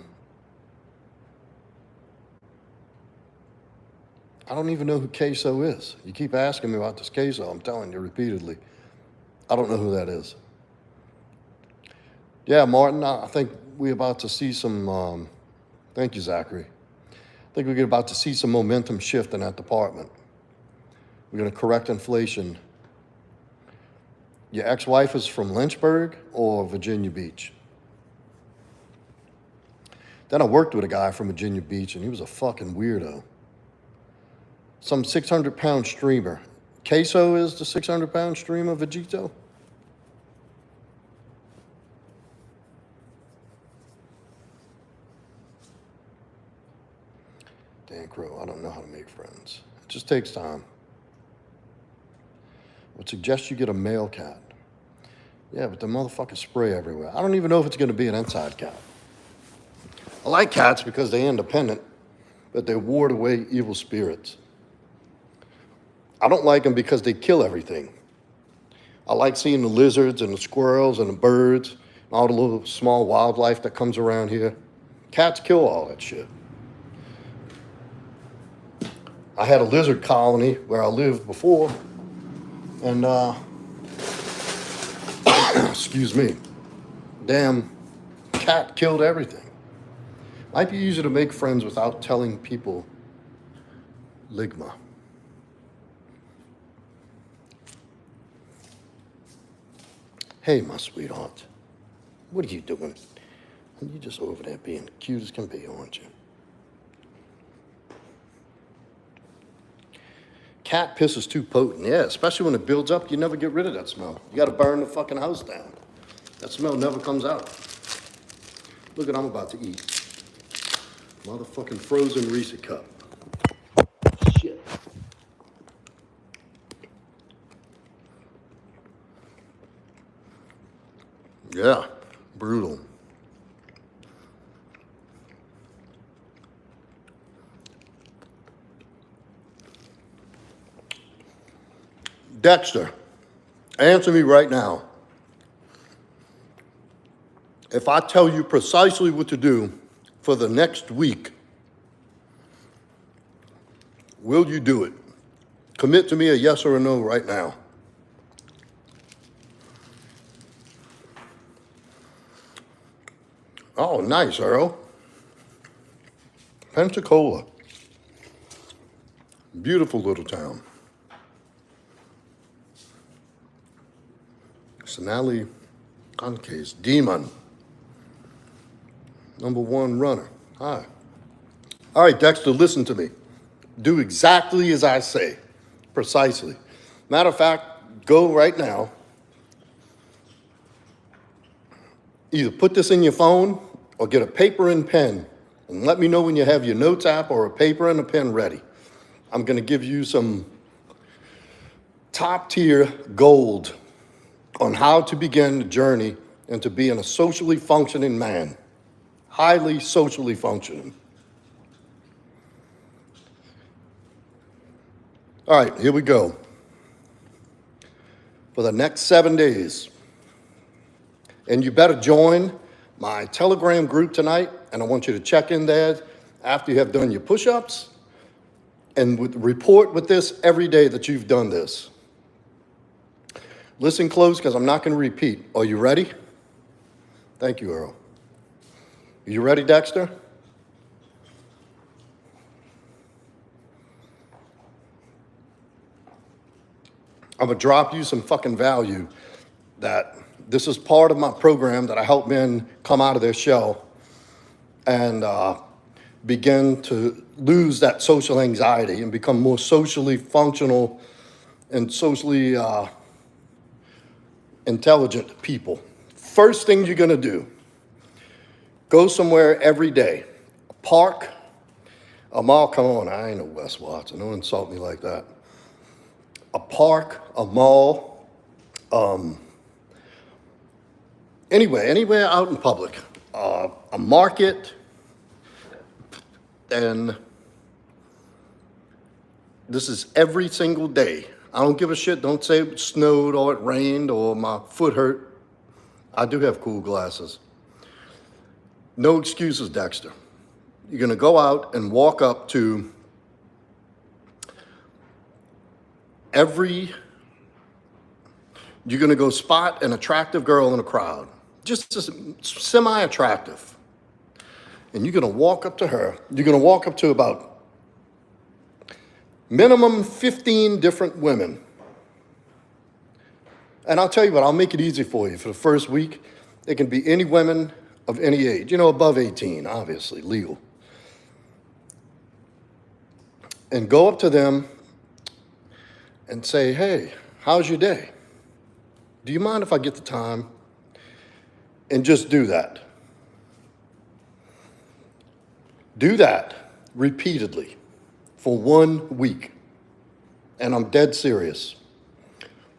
don't even know who Queso is. You keep asking me about this Queso. I'm telling you repeatedly. I don't know who that is. Yeah, Martin, I think we're about to see some, thank you, Zachary. I think we're about to see some momentum shift in that department. We're going to correct inflation. Your ex-wife is from Lynchburg or Virginia Beach? Then I worked with a guy from Virginia Beach, and he was a fucking weirdo. Some 600-pound streamer. Queso is the 600-pound streamer, Vegito? Dan Crow, I don't know how to make friends. It just takes time. I would suggest you get a male cat. Yeah, but the motherfuckers spray everywhere. I don't even know if it's going to be an inside cat. I like cats because they're independent, but they ward away evil spirits. I don't like them because they kill everything. I like seeing the lizards and the squirrels and the birds and all the little small wildlife that comes around here. Cats kill all that shit. I had a lizard colony where I lived before, and excuse me, damn cat killed everything. Might be easier to make friends without telling people ligma. Hey, my sweetheart, what are you doing? You're just over there being cute as can be, aren't you? Cat piss is too potent, yeah, especially when it builds up, you never get rid of that smell. You gotta burn the fucking house down. That smell never comes out. Look what I'm about to eat. Motherfucking frozen Reese cup. Shit. Yeah, brutal. Dexter, answer me right now. If I tell you precisely what to do for the next week, will you do it? Commit to me a yes or a no right now. Oh, nice, Earl. Pensacola. Beautiful little town. Sonali Conques, Demon. #1 runner. Hi. All right, Dexter, listen to me. Do exactly as I say, precisely. Matter of fact, go right now. Either put this in your phone or get a paper and pen and let me know when you have your notes app or a paper and a pen ready. I'm going to give you some top tier gold on how to begin the journey into being a socially functioning man, highly socially functioning. All right, here we go. For the next 7 days, and you better join my Telegram group tonight, and I want you to check in there after you have done your push-ups and report with this every day that you've done this. Listen close, because I'm not going to repeat. Are you ready? Thank you, Earl. Are you ready, Dexter? I'm going to drop you some fucking value that this is part of my program that I help men come out of their shell and begin to lose that social anxiety and become more socially functional and socially intelligent people. First thing you're going to do, go somewhere every day. A park, a mall. Come on, I ain't no Wes Watson. Don't insult me like that. A park, a mall, anywhere out in public, a market, and this is every single day. I don't give a shit. Don't say it snowed or it rained or my foot hurt. I do have cool glasses. No excuses, Dexter. You're going to go out and walk up to you're going to go spot an attractive girl in a crowd, just semi-attractive. And you're going to walk up to her. You're going to walk up to about minimum 15 different women. And I'll tell you what, I'll make it easy for you. For the first week, it can be any women of any age, above 18, obviously, legal. And go up to them and say, hey, how's your day? Do you mind if I get the time? And just do that. Do that repeatedly for 1 week. And I'm dead serious.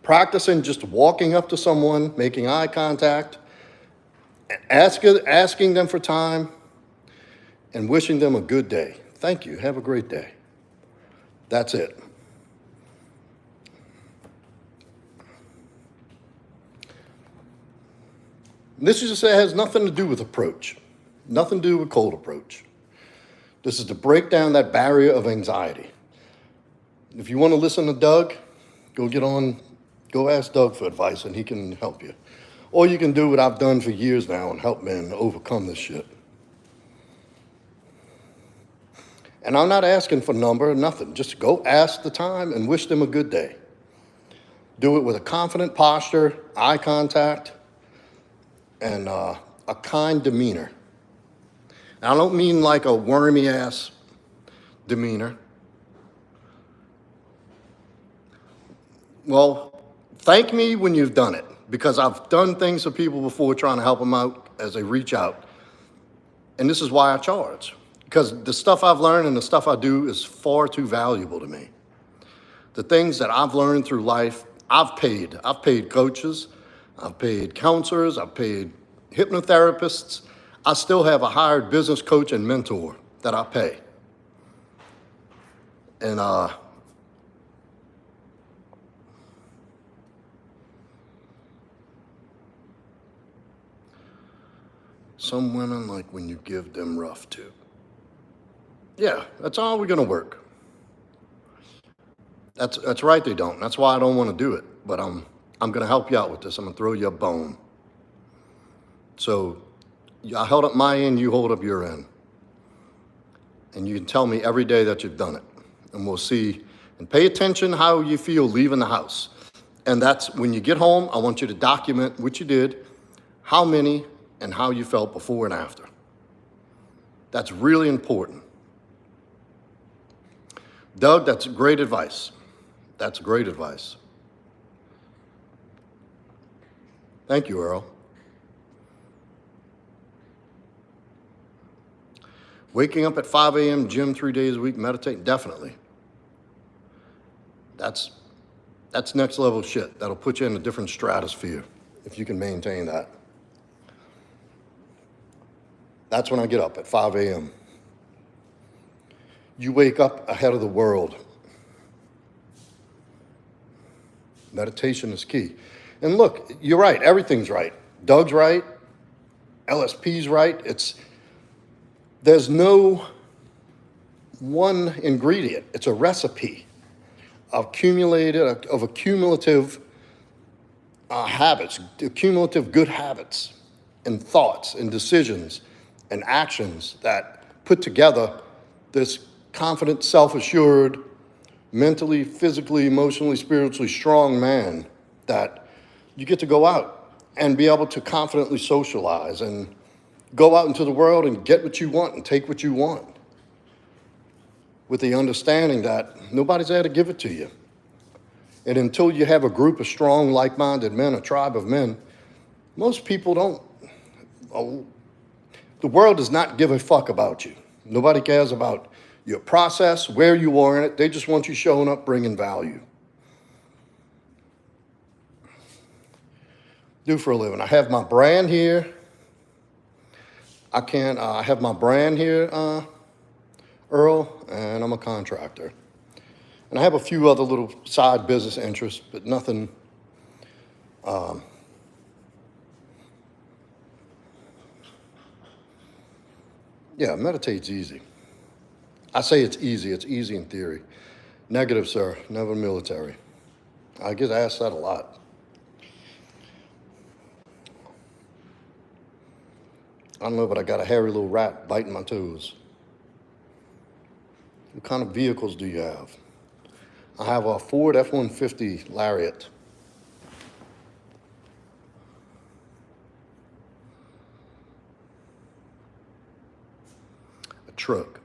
Practicing just walking up to someone, making eye contact, asking them for time, and wishing them a good day. Thank you. Have a great day. That's it. This has nothing to do with approach, nothing to do with cold approach. This is to break down that barrier of anxiety. If you want to listen to Doug, go ask Doug for advice and he can help you. Or you can do what I've done for years now and help men overcome this shit. And I'm not asking for number or nothing. Just go ask the time and wish them a good day. Do it with a confident posture, eye contact, and a kind demeanor. And I don't mean like a wormy ass demeanor. Well, thank me when you've done it, because I've done things for people before trying to help them out as they reach out. And this is why I charge, because the stuff I've learned and the stuff I do is far too valuable to me. The things that I've learned through life, I've paid. I've paid coaches, I've paid counselors, I've paid hypnotherapists. I still have a hired business coach and mentor that I pay. And some women like when you give them rough too. Yeah, that's all we're gonna work. That's right, they don't. That's why I don't want to do it. But I'm going to help you out with this. I'm going to throw you a bone. So I held up my end, you hold up your end. And you can tell me every day that you've done it. And we'll see. And pay attention how you feel leaving the house. And that's when you get home, I want you to document what you did, how many, and how you felt before and after. That's really important. Doug, that's great advice. That's great advice. Thank you, Earl. Waking up at 5 a.m., gym 3 days a week, meditate, definitely. That's next level shit. That'll put you in a different stratosphere if you can maintain that. That's when I get up at 5 a.m. You wake up ahead of the world. Meditation is key. And look, you're right, everything's right. Doug's right, LSP's right. There's no one ingredient. It's a recipe of accumulative habits, cumulative good habits and thoughts and decisions and actions that put together this confident, self-assured, mentally, physically, emotionally, spiritually strong man that you get to go out and be able to confidently socialize and go out into the world and get what you want and take what you want with the understanding that nobody's there to give it to you. And until you have a group of strong, like-minded men, a tribe of men, most people don't. The world does not give a fuck about you. Nobody cares about your process, where you are in it. They just want you showing up, bringing value. Do for a living. I have my brand here. I have my brand here, Earl, and I'm a contractor. And I have a few other little side business interests, but nothing. Yeah, meditate's easy. I say it's easy in theory. Negative, sir, never military. I get asked that a lot. I don't know, but I got a hairy little rat biting my toes. What kind of vehicles do you have? I have a Ford F-150 Lariat. A truck.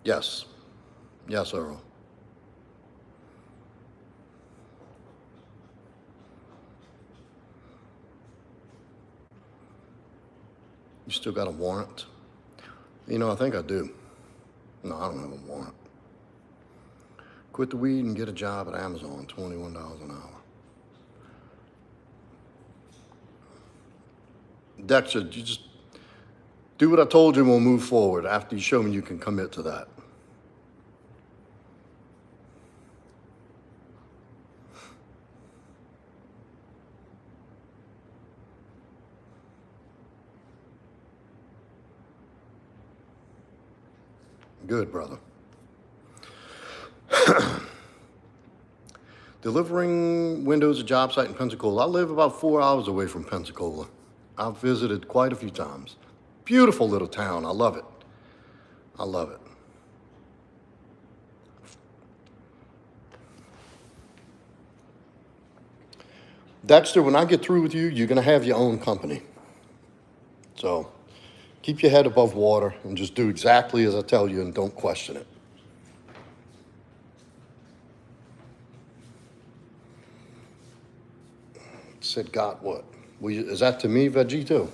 Yes. Yes, Earl. You still got a warrant? You know, I think I do. No, I don't have a warrant. Quit the weed and get a job at Amazon, $21 an hour. Dexter, you just do what I told you and we'll move forward after you show me you can commit to that. Good, brother. Delivering windows, a job site in Pensacola. I live about 4 hours away from Pensacola. I've visited quite a few times. Beautiful little town. I love it. I love it. Dexter, when I get through with you, you're going to have your own company. So keep your head above water and just do exactly as I tell you and don't question it. Said, got what? Is that to me, Vegito?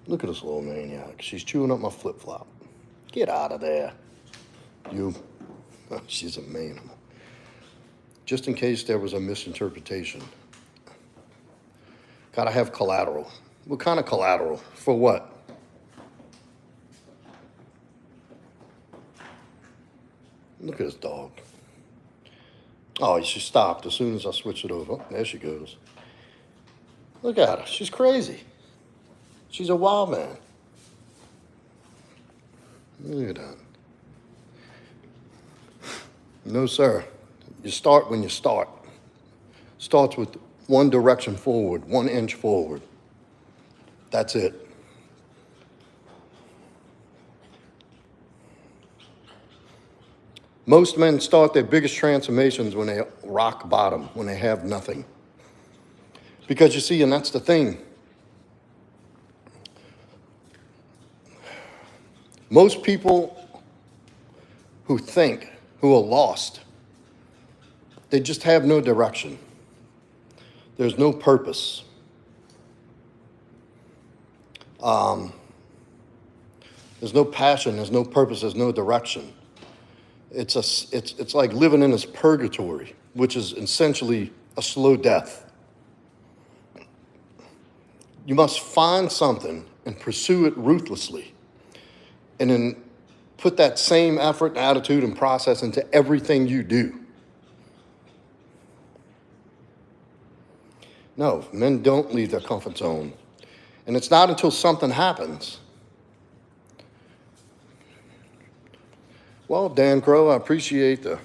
Look at this little maniac. She's chewing up my flip-flop. Get out of there. You. She's a manimal. Just in case there was a misinterpretation. Gotta have collateral. What kind of collateral? For what? Look at this dog. Oh, she stopped as soon as I switched it over. Oh, there she goes. Look at her. She's crazy. She's a wild man. Look at that. No, sir. You start when you start. Starts with one direction forward, 1 inch forward. That's it. Most men start their biggest transformations when they rock bottom, when they have nothing. Because you see, and that's the thing, most people who think, who are lost, they just have no direction. There's no purpose. There's no passion, there's no purpose, there's no direction. It's like living in this purgatory, which is essentially a slow death. You must find something and pursue it ruthlessly, and then put that same effort and attitude and process into everything you do. No, men don't leave their comfort zone. And it's not until something happens. Well, Dan Crow, I appreciate the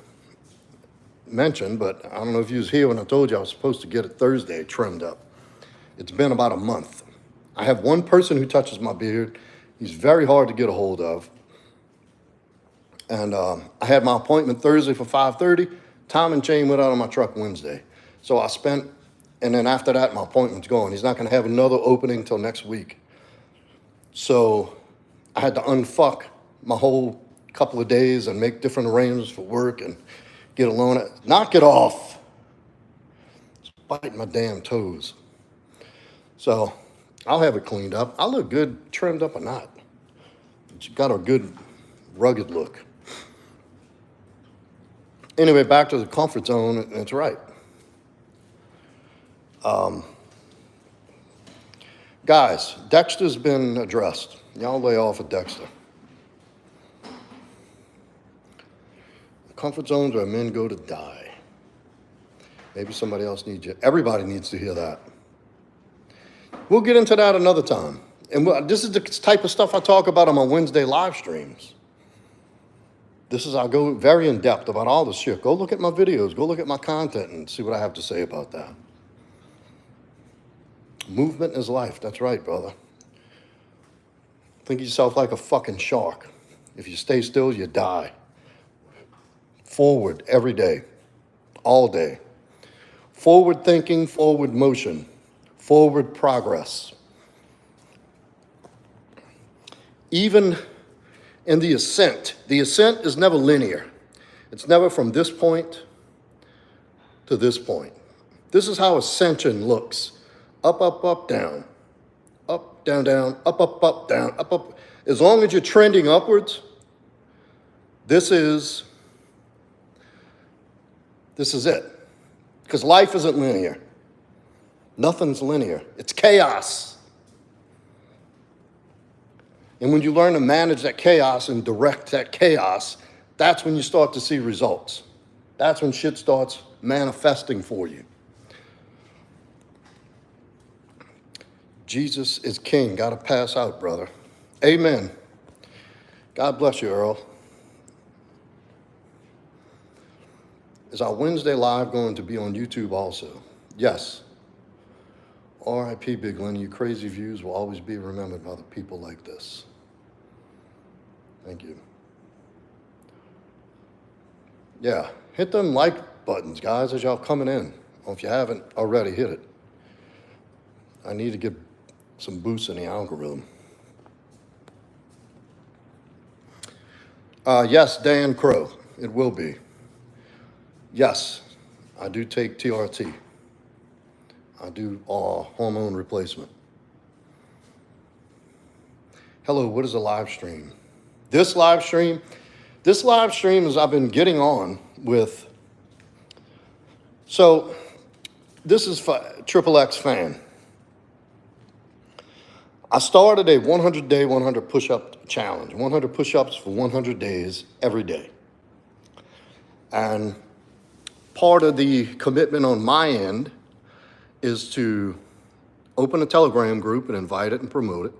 mention, but I don't know if you was here when I told you I was supposed to get it Thursday trimmed up. It's been about a month. I have one person who touches my beard. He's very hard to get a hold of. And I had my appointment Thursday for 5:30. Time and chain went out on my truck Wednesday. So I spent, and then after that, my appointment's gone. He's not going to have another opening till next week. So I had to unfuck my whole couple of days and make different arrangements for work and get a loan. Knock it off. It's biting my damn toes. So I'll have it cleaned up. I look good, trimmed up or not. It's got a good, rugged look. Anyway, back to the comfort zone, and it's right. Guys, Dexter's been addressed. Y'all lay off of Dexter. Comfort zones where men go to die. Maybe somebody else needs you. Everybody needs to hear that. We'll get into that another time. And this is the type of stuff I talk about on my Wednesday live streams. I go very in depth about all this shit. Go look at my videos. Go look at my content and see what I have to say about that. Movement is life. That's right, brother. Think of yourself like a fucking shark. If you stay still, you die. Forward every day, all day. Forward thinking, forward motion, forward progress. Even in the ascent is never linear. It's never from this point to this point. This is how ascension looks. Up, up, up, down. Up, down, down, up, up, up, down, up, up. As long as you're trending upwards, this is it. Because life isn't linear. Nothing's linear. It's chaos. And when you learn to manage that chaos and direct that chaos, that's when you start to see results. That's when shit starts manifesting for you. Jesus is king. Got to pass out, brother. Amen. God bless you, Earl. Is our Wednesday live going to be on YouTube also? Yes. R.I.P. Big Lenny, you crazy views will always be remembered by the people like this. Thank you. Yeah, hit them like buttons, guys, as y'all coming in. Or if you haven't already, hit it. I need to get some boosts in the algorithm. Yes, Dan Crow, it will be. Yes, I do take TRT. I do hormone replacement. Hello, what is a live stream? This live stream is I've been getting on with. So this is for XXX fan. I started a 100-day, 100 push-up challenge, 100 push-ups for 100 days every day. And part of the commitment on my end is to open a Telegram group and invite it and promote it,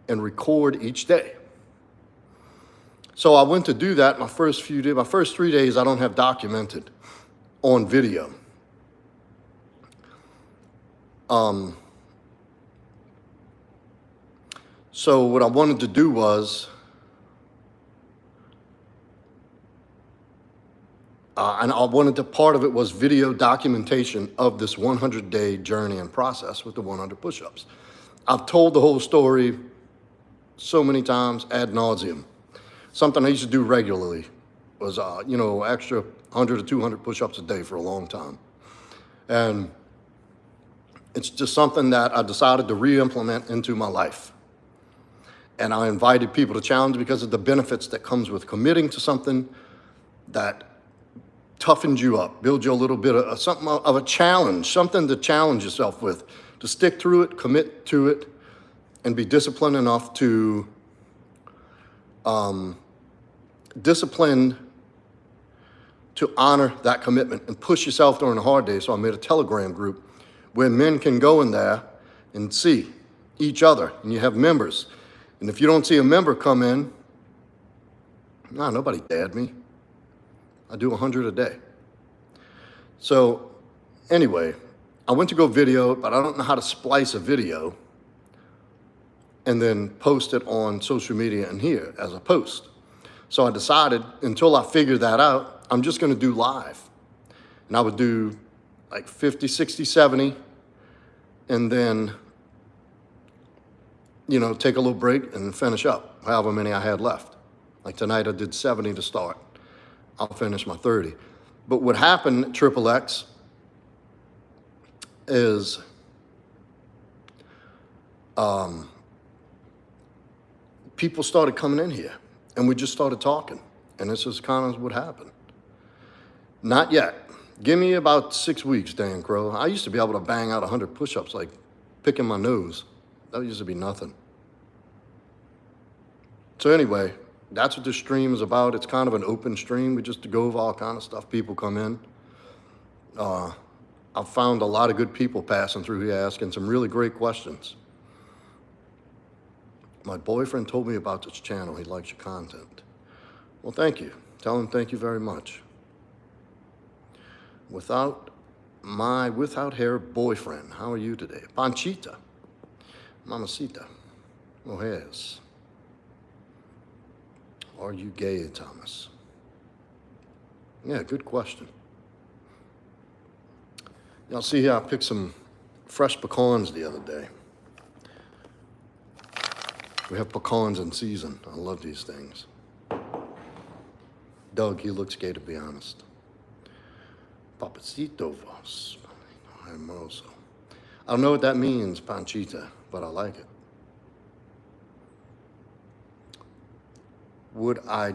and record each day. So I went to do that my first 3 days I don't have documented on video. So what I wanted to do was, part of it was video documentation of this 100-day journey and process with the 100 push-ups. I've told the whole story so many times ad nauseum. Something I used to do regularly was, extra 100 to 200 push-ups a day for a long time. And it's just something that I decided to re-implement into my life. And I invited people to challenge because of the benefits that comes with committing to something that toughens you up, builds you a little bit of something of a challenge, something to challenge yourself with, to stick through it, commit to it, and be disciplined enough to honor that commitment and push yourself during the hard days. So I made a Telegram group where men can go in there and see each other, and you have members. And if you don't see a member come in, nobody dared me. I do 100 a day. So anyway, I went to go video, but I don't know how to splice a video and then post it on social media and here as a post. So I decided, until I figure that out, I'm just gonna do live. And I would do like 50, 60, 70, and then, take a little break and finish up, however many I had left. Like tonight I did 70 to start. I'll finish my 30. But what happened at XXX is people started coming in here, and we just started talking. And this is kind of what happened. Not yet. Give me about 6 weeks, Dan Crow. I used to be able to bang out 100 push-ups like picking my nose. That used to be nothing. So anyway, that's what this stream is about. It's kind of an open stream. We just go over all kind of stuff. People come in. I've found a lot of good people passing through here asking some really great questions. My boyfriend told me about this channel. He likes your content. Well, thank you. Tell him thank you very much. Without hair boyfriend, how are you today? Panchita. Mamacita. Mojes. Are you gay, Thomas? Yeah, good question. Y'all see here, I picked some fresh pecans the other day. We have pecans in season. I love these things. Doug, he looks gay, to be honest. Papacito vos. Hermoso. I don't know what that means, Panchita, but I like it. Would I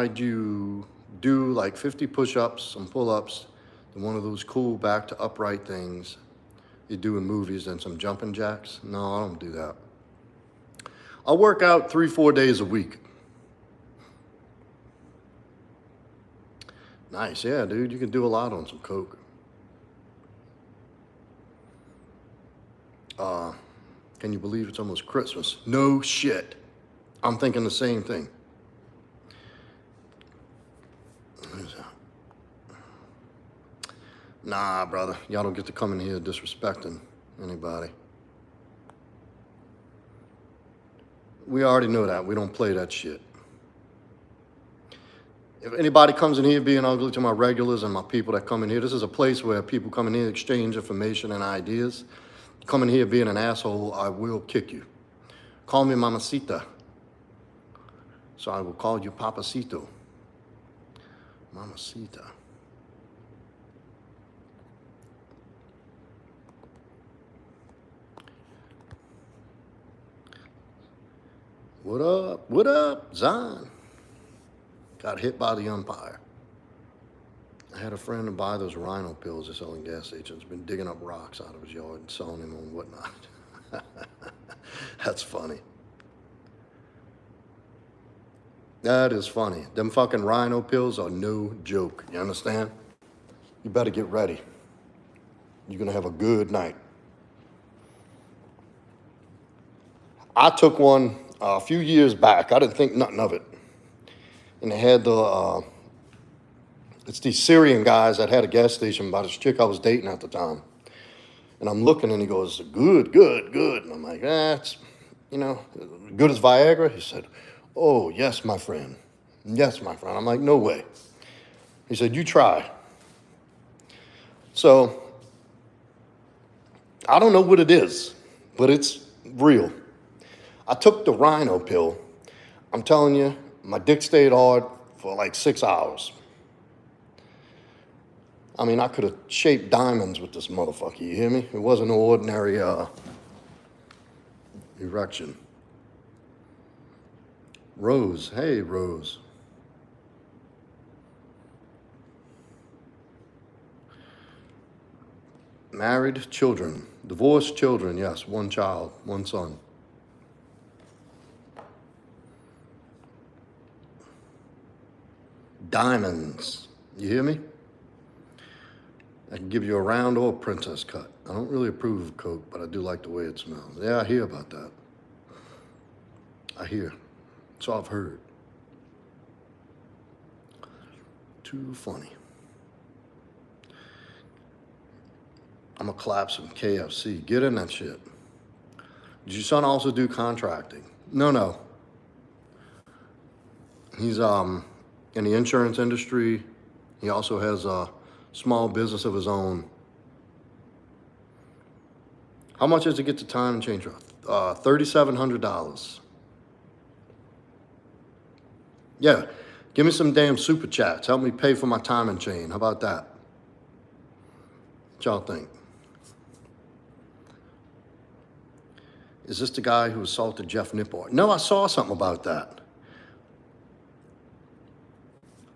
do like 50 push-ups, some pull-ups, and one of those cool back to upright things you do in movies, and some jumping jacks? No, I don't do that. I work out 3-4 days a week. Nice, yeah, dude, you can do a lot on some coke. Can you believe it's almost Christmas? No shit. I'm thinking the same thing. Who's that? Nah, brother, y'all don't get to come in here disrespecting anybody. We already know that. We don't play that shit. If anybody comes in here being ugly to my regulars and my people that come in here, this is a place where people come in here, exchange information and ideas. Come in here being an asshole, I will kick you. Call me Mamacita. So I will call you Papacito. Mamacita. What up? What up, Zion? Got hit by the umpire. I had a friend to buy those rhino pills they sell in gas stations. Been digging up rocks out of his yard and selling them on whatnot. That's funny. That is funny. Them fucking rhino pills are no joke. You understand? You better get ready. You're gonna have a good night. I took one a few years back. I didn't think nothing of it. And they had it's these Syrian guys that had a gas station by this chick I was dating at the time. And I'm looking and he goes, good, good, good. And I'm like, it's, good as Viagra? He said, oh, yes, my friend. Yes, my friend. I'm like, no way. He said, you try. So I don't know what it is, but it's real. I took the rhino pill. I'm telling you, my dick stayed hard for like 6 hours. I mean, I could have shaped diamonds with this motherfucker, you hear me? It wasn't an ordinary erection. Rose, hey, Rose. Married, children. Divorced, children, yes, one child, one son. Diamonds, you hear me? I can give you a round or a princess cut. I don't really approve of coke, but I do like the way it smells. Yeah, I hear about that. I hear. So I've heard. Too funny. I'm gonna clap some KFC. Get in that shit. Did your son also do contracting? No. He's in the insurance industry. He also has a small business of his own. How much is to get the time and change? $3,700. Yeah, give me some damn super chats. Help me pay for my time and chain. How about that? What y'all think? Is this the guy who assaulted Jeff Nippard? No, I saw something about that.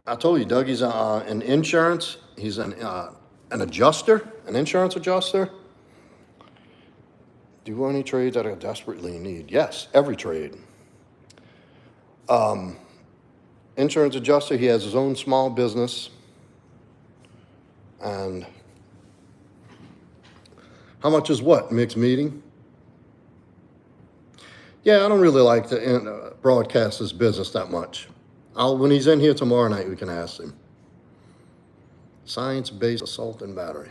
I told you, Doug, he's in insurance. He's an adjuster, an insurance adjuster. Do any trades that I desperately need? Yes, every trade. Insurance adjuster, he has his own small business. And how much is what? Mixed meeting? Yeah, I don't really like to broadcast his business that much. When he's in here tomorrow night, we can ask him. Science-based assault and battery.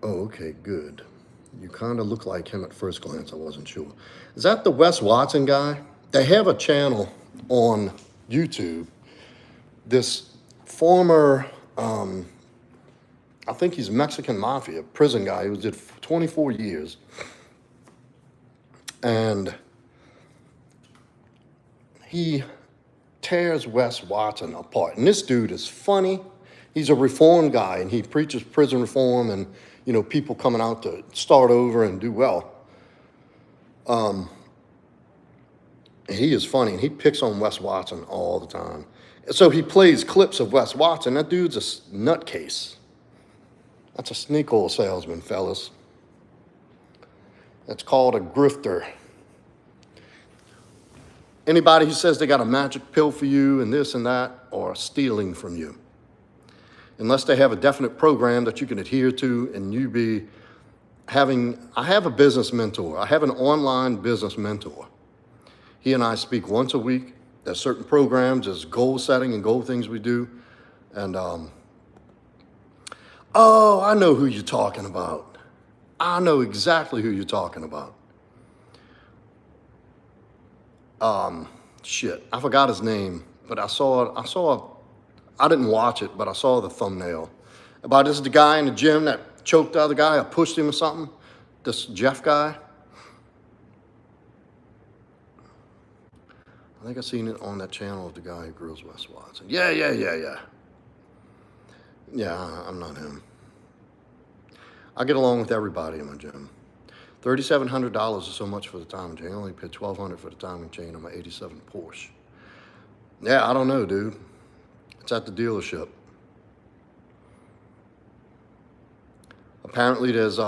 Oh, okay, good. You kind of look like him at first glance. I wasn't sure. Is that the Wes Watson guy? They have a channel on YouTube. This former, I think he's Mexican mafia, prison guy who did 24 years. And he tears Wes Watson apart. And this dude is funny. He's a reform guy, and he preaches prison reform and, people coming out to start over and do well. He is funny, and he picks on Wes Watson all the time. So he plays clips of Wes Watson. That dude's a nutcase. That's a sneak oil salesman, fellas. That's called a grifter. Anybody who says they got a magic pill for you and this and that are stealing from you. Unless they have a definite program that you can adhere to and you be I have a business mentor. I have an online business mentor. He and I speak once a week. There's certain programs, there's goal setting and goal things we do. And, oh, I know who you're talking about. I know exactly who you're talking about. Shit, I forgot his name, but I didn't watch it, but I saw the thumbnail. About this is the guy in the gym that choked the other guy or pushed him or something. This Jeff guy. I think I seen it on that channel of the guy who grills Wes Watson. Yeah. Yeah, I'm not him. I get along with everybody in my gym. $3,700 is so much for the time and chain. I only paid $1,200 for the time and chain on my '87 Porsche. Yeah, I don't know, dude. It's at the dealership. Apparently there's,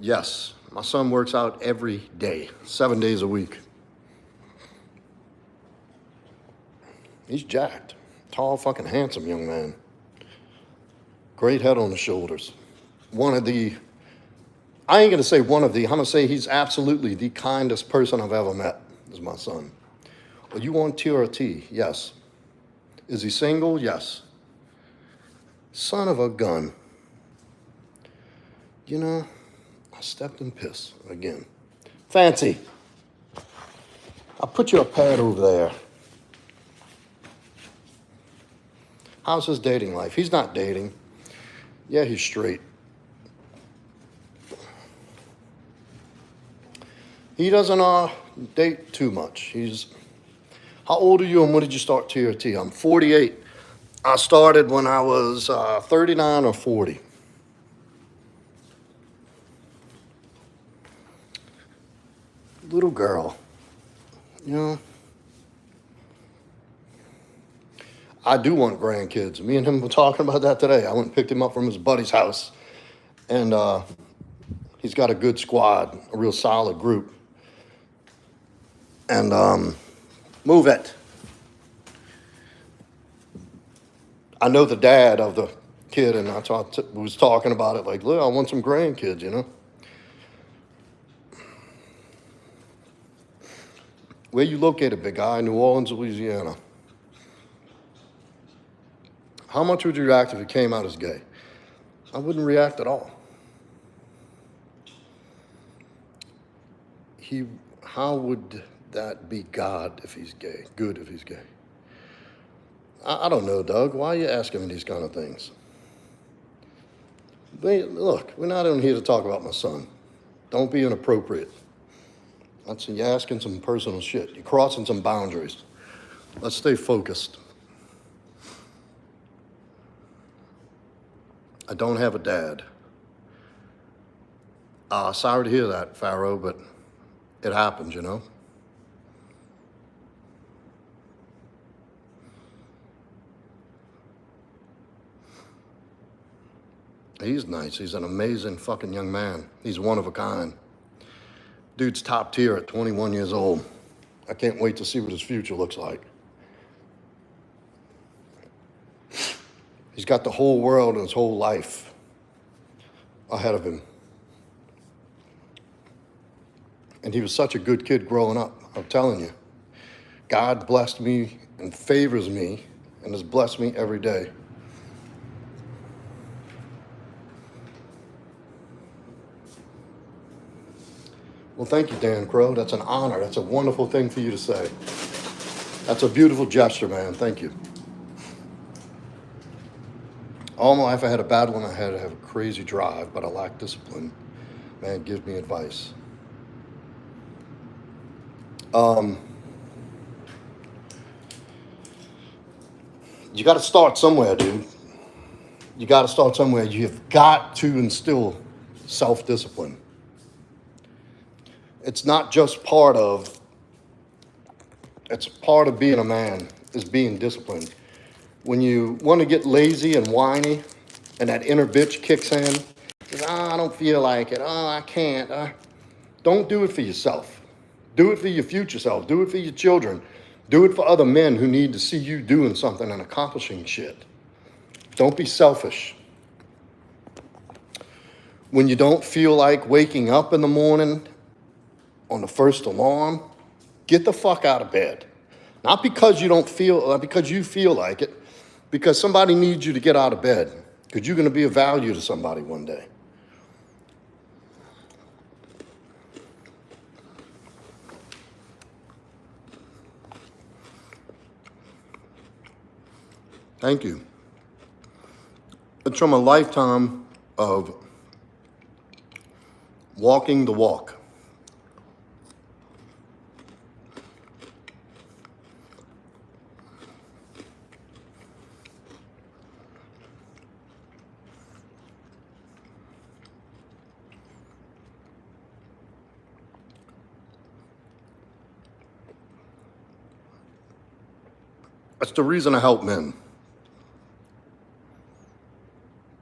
yes, my son works out every day, 7 days a week. He's jacked. Tall, fucking handsome young man. Great head on his shoulders. One of the, I ain't gonna say one of the, I'm gonna say he's absolutely the kindest person I've ever met, is my son. Are you on TRT? Yes. Is he single? Yes. Son of a gun. You know, I stepped in piss again. Fancy. I'll put you a pad over there. How's his dating life? He's not dating. Yeah, he's straight. He doesn't date too much. How old are you and when did you start TRT? I'm 48. I started when I was 39 or 40. Little girl, you know. I do want grandkids. Me and him were talking about that today. I went and picked him up from his buddy's house. And he's got a good squad, a real solid group. And move it. I know the dad of the kid, and I was talking about it like, look, I want some grandkids, you know. Where you located, big guy? New Orleans, Louisiana. How much would you react if it came out as gay? I wouldn't react at all. How would that be God if he's gay? Good if he's gay? I don't know, Doug. Why are you asking me these kind of things? Look, we're not in here to talk about my son. Don't be inappropriate. You're asking some personal shit. You're crossing some boundaries. Let's stay focused. I don't have a dad. Sorry to hear that, Pharaoh, but it happens, you know? He's nice. He's an amazing fucking young man. He's one of a kind. Dude's top tier at 21 years old. I can't wait to see what his future looks like. He's got the whole world and his whole life ahead of him. And he was such a good kid growing up, I'm telling you. God blessed me and favors me and has blessed me every day. Well, thank you, Dan Crow. That's an honor. That's a wonderful thing for you to say. That's a beautiful gesture, man. Thank you. All my life I had a battle and I had to have a crazy drive, but I lack discipline. Man, give me advice. You got to start somewhere, dude. You got to start somewhere. You've got to instill self-discipline. It's not just it's part of being a man, is being disciplined. When you want to get lazy and whiny and that inner bitch kicks in, says, I don't feel like it, I can't. Don't do it for yourself. Do it for your future self. Do it for your children. Do it for other men who need to see you doing something and accomplishing shit. Don't be selfish. When you don't feel like waking up in the morning on the first alarm, get the fuck out of bed. Not because you feel like it, because somebody needs you to get out of bed, because you're going to be of value to somebody one day. Thank you. It's from a lifetime of walking the walk. That's the reason I help men.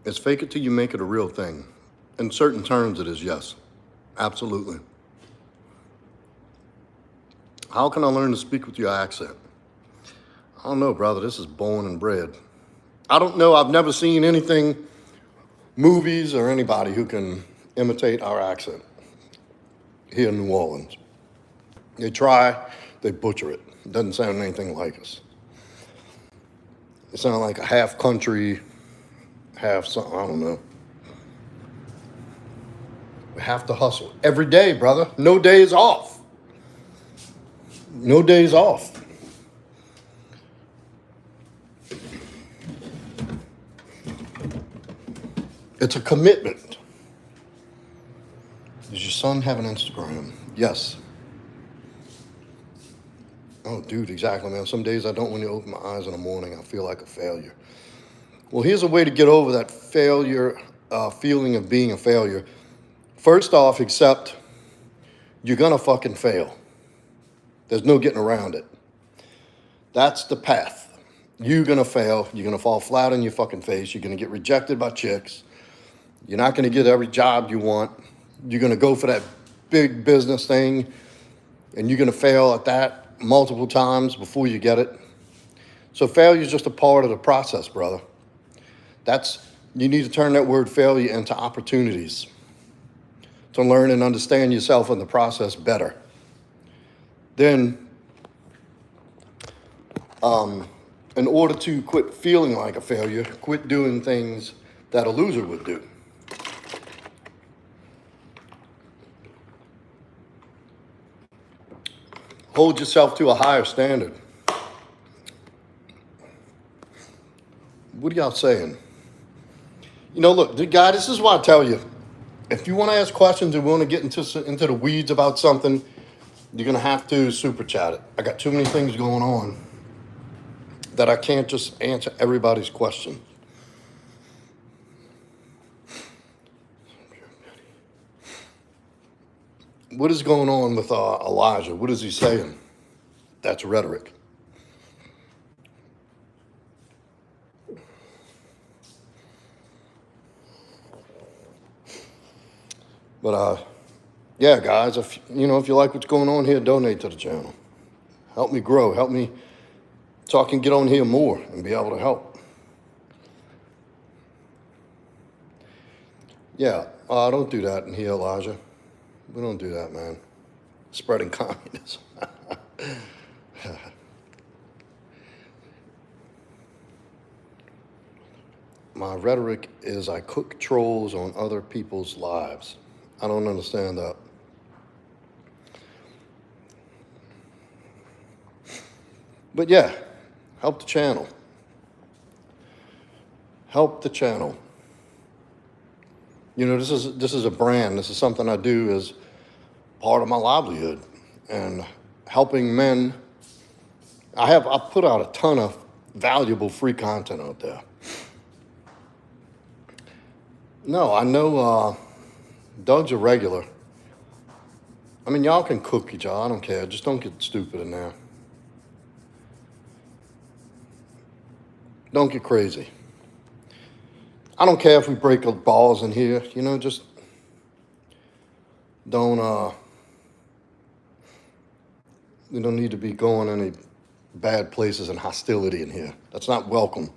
It's fake it till you make it a real thing. In certain terms, it is, yes. Absolutely. How can I learn to speak with your accent? I don't know, brother. This is born and bred. I don't know. I've never seen anything, movies or anybody who can imitate our accent here in New Orleans. They try, they butcher it. It doesn't sound anything like us. It sounds like a half country, half something, I don't know. We have to hustle every day, brother. No days off. No days off. It's a commitment. Does your son have an Instagram? Yes. Oh, dude, exactly, man. Some days I don't, when you open my eyes in the morning, I feel like a failure. Well, here's a way to get over that failure, feeling of being a failure. First off, accept you're gonna fucking fail. There's no getting around it. That's the path. You're gonna fail. You're gonna fall flat on your fucking face. You're gonna get rejected by chicks. You're not gonna get every job you want. You're gonna go for that big business thing, and you're gonna fail at that multiple times before you get it. So failure is just a part of the process, brother. You need to turn that word failure into opportunities to learn and understand yourself in the process better. Then, in order to quit feeling like a failure, quit doing things that a loser would do. Hold yourself to a higher standard. What are y'all saying? You know, look, guy, this is what I tell you. If you want to ask questions and want to get into the weeds about something, you're going to have to super chat it. I got too many things going on that I can't just answer everybody's question. What is going on with Elijah? What is he saying? That's rhetoric. But yeah, guys, if you like what's going on here, donate to the channel. Help me grow. Help me so I can get on here more and be able to help. Yeah, don't do that in here, Elijah. We don't do that, man. Spreading communism. My rhetoric is I cook trolls on other people's lives. I don't understand that. But yeah, help the channel. Help the channel. You know, this is a brand. This is something I do as part of my livelihood. And helping men, I put out a ton of valuable free content out there. No, I know Doug's a regular. I mean, y'all can cook each other. I don't care. Just don't get stupid in there. Don't get crazy. I don't care if we break balls in here. You know, just don't, we don't need to be going any bad places and hostility in here. That's not welcome.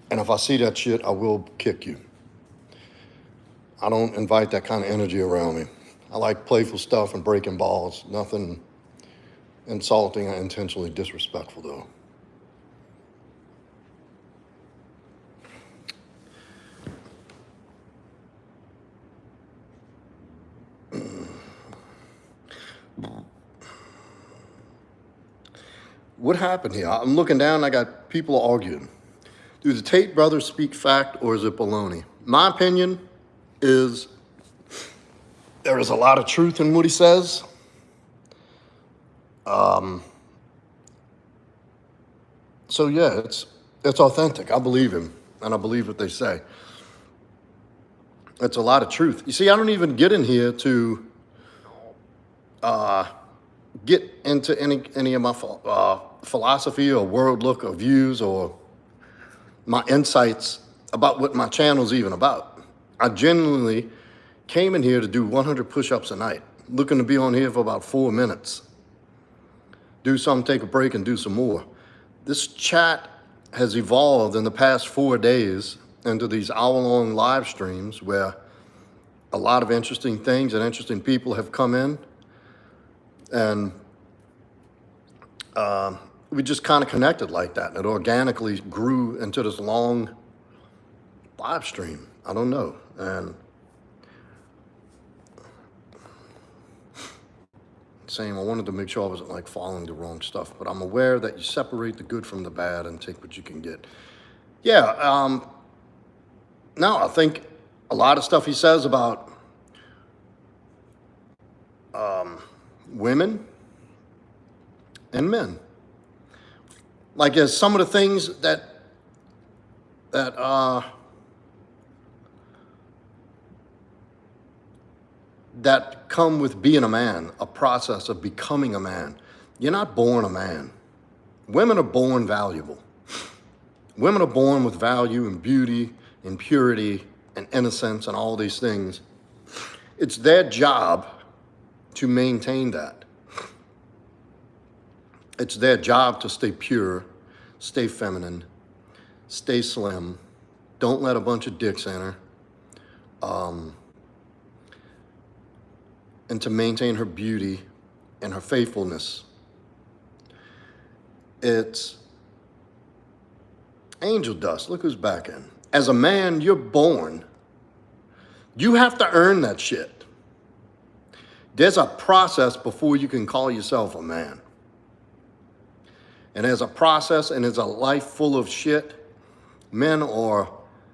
And if I see that shit, I will kick you. I don't invite that kind of energy around me. I like playful stuff and breaking balls. Nothing insulting or intentionally disrespectful, though. What happened here? I'm looking down, I got people arguing. Do the Tate brothers speak fact or is it baloney? My opinion is there is a lot of truth in what he says. So yeah, it's authentic. I believe him and I believe what they say. It's a lot of truth. You see, I don't even get in here to get into any of my philosophy or world look or views or my insights about what my channel's even about. I genuinely came in here to do 100 push-ups a night, looking to be on here for about 4 minutes. Do some, take a break, and do some more. This chat has evolved in the past 4 days into these hour-long live streams where a lot of interesting things and interesting people have come in, and we just kind of connected like that, and it organically grew into this long live stream. I don't know, and saying I wanted to make sure I wasn't like following the wrong stuff, but I'm aware that you separate the good from the bad and take what you can get. Yeah, no, I think a lot of stuff he says about women and men, like as some of the things that come with being a man, a process of becoming a man. You're not born a man. Women are born valuable. Women are born with value and beauty and purity and innocence and all these things. It's their job to maintain that. It's their job to stay pure, stay feminine, stay slim, don't let a bunch of dicks in her, and to maintain her beauty and her faithfulness. It's angel dust. Look who's back in. As a man, you're born. You have to earn that shit. There's a process before you can call yourself a man. And there's a process and there's a life full of shit. Men are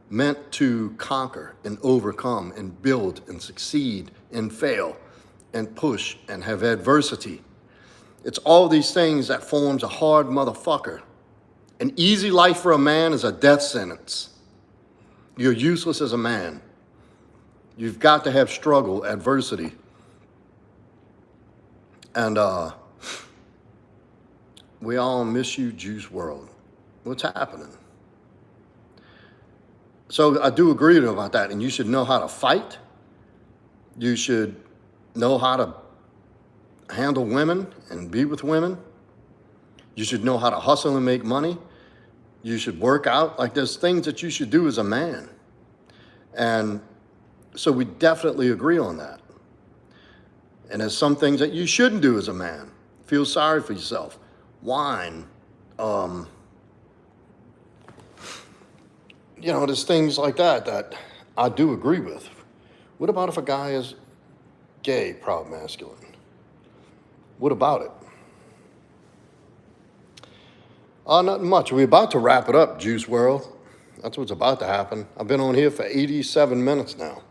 meant to conquer and overcome and build and succeed and fail and push and have adversity. It's all these things that forms a hard motherfucker. An easy life for a man is a death sentence. You're useless as a man. You've got to have struggle, adversity. And we all miss you, Juice WRLD. What's happening? So I do agree with you about that. And you should know how to fight. You should know how to handle women and be with women. You should know how to hustle and make money. You should work out. Like there's things that you should do as a man. And so we definitely agree on that. And there's some things that you shouldn't do as a man. Feel sorry for yourself. Whine. There's things like that I do agree with. What about if a guy is gay, proud masculine? What about it? Nothing much. We're about to wrap it up, Juice WRLD. That's what's about to happen. I've been on here for 87 minutes now.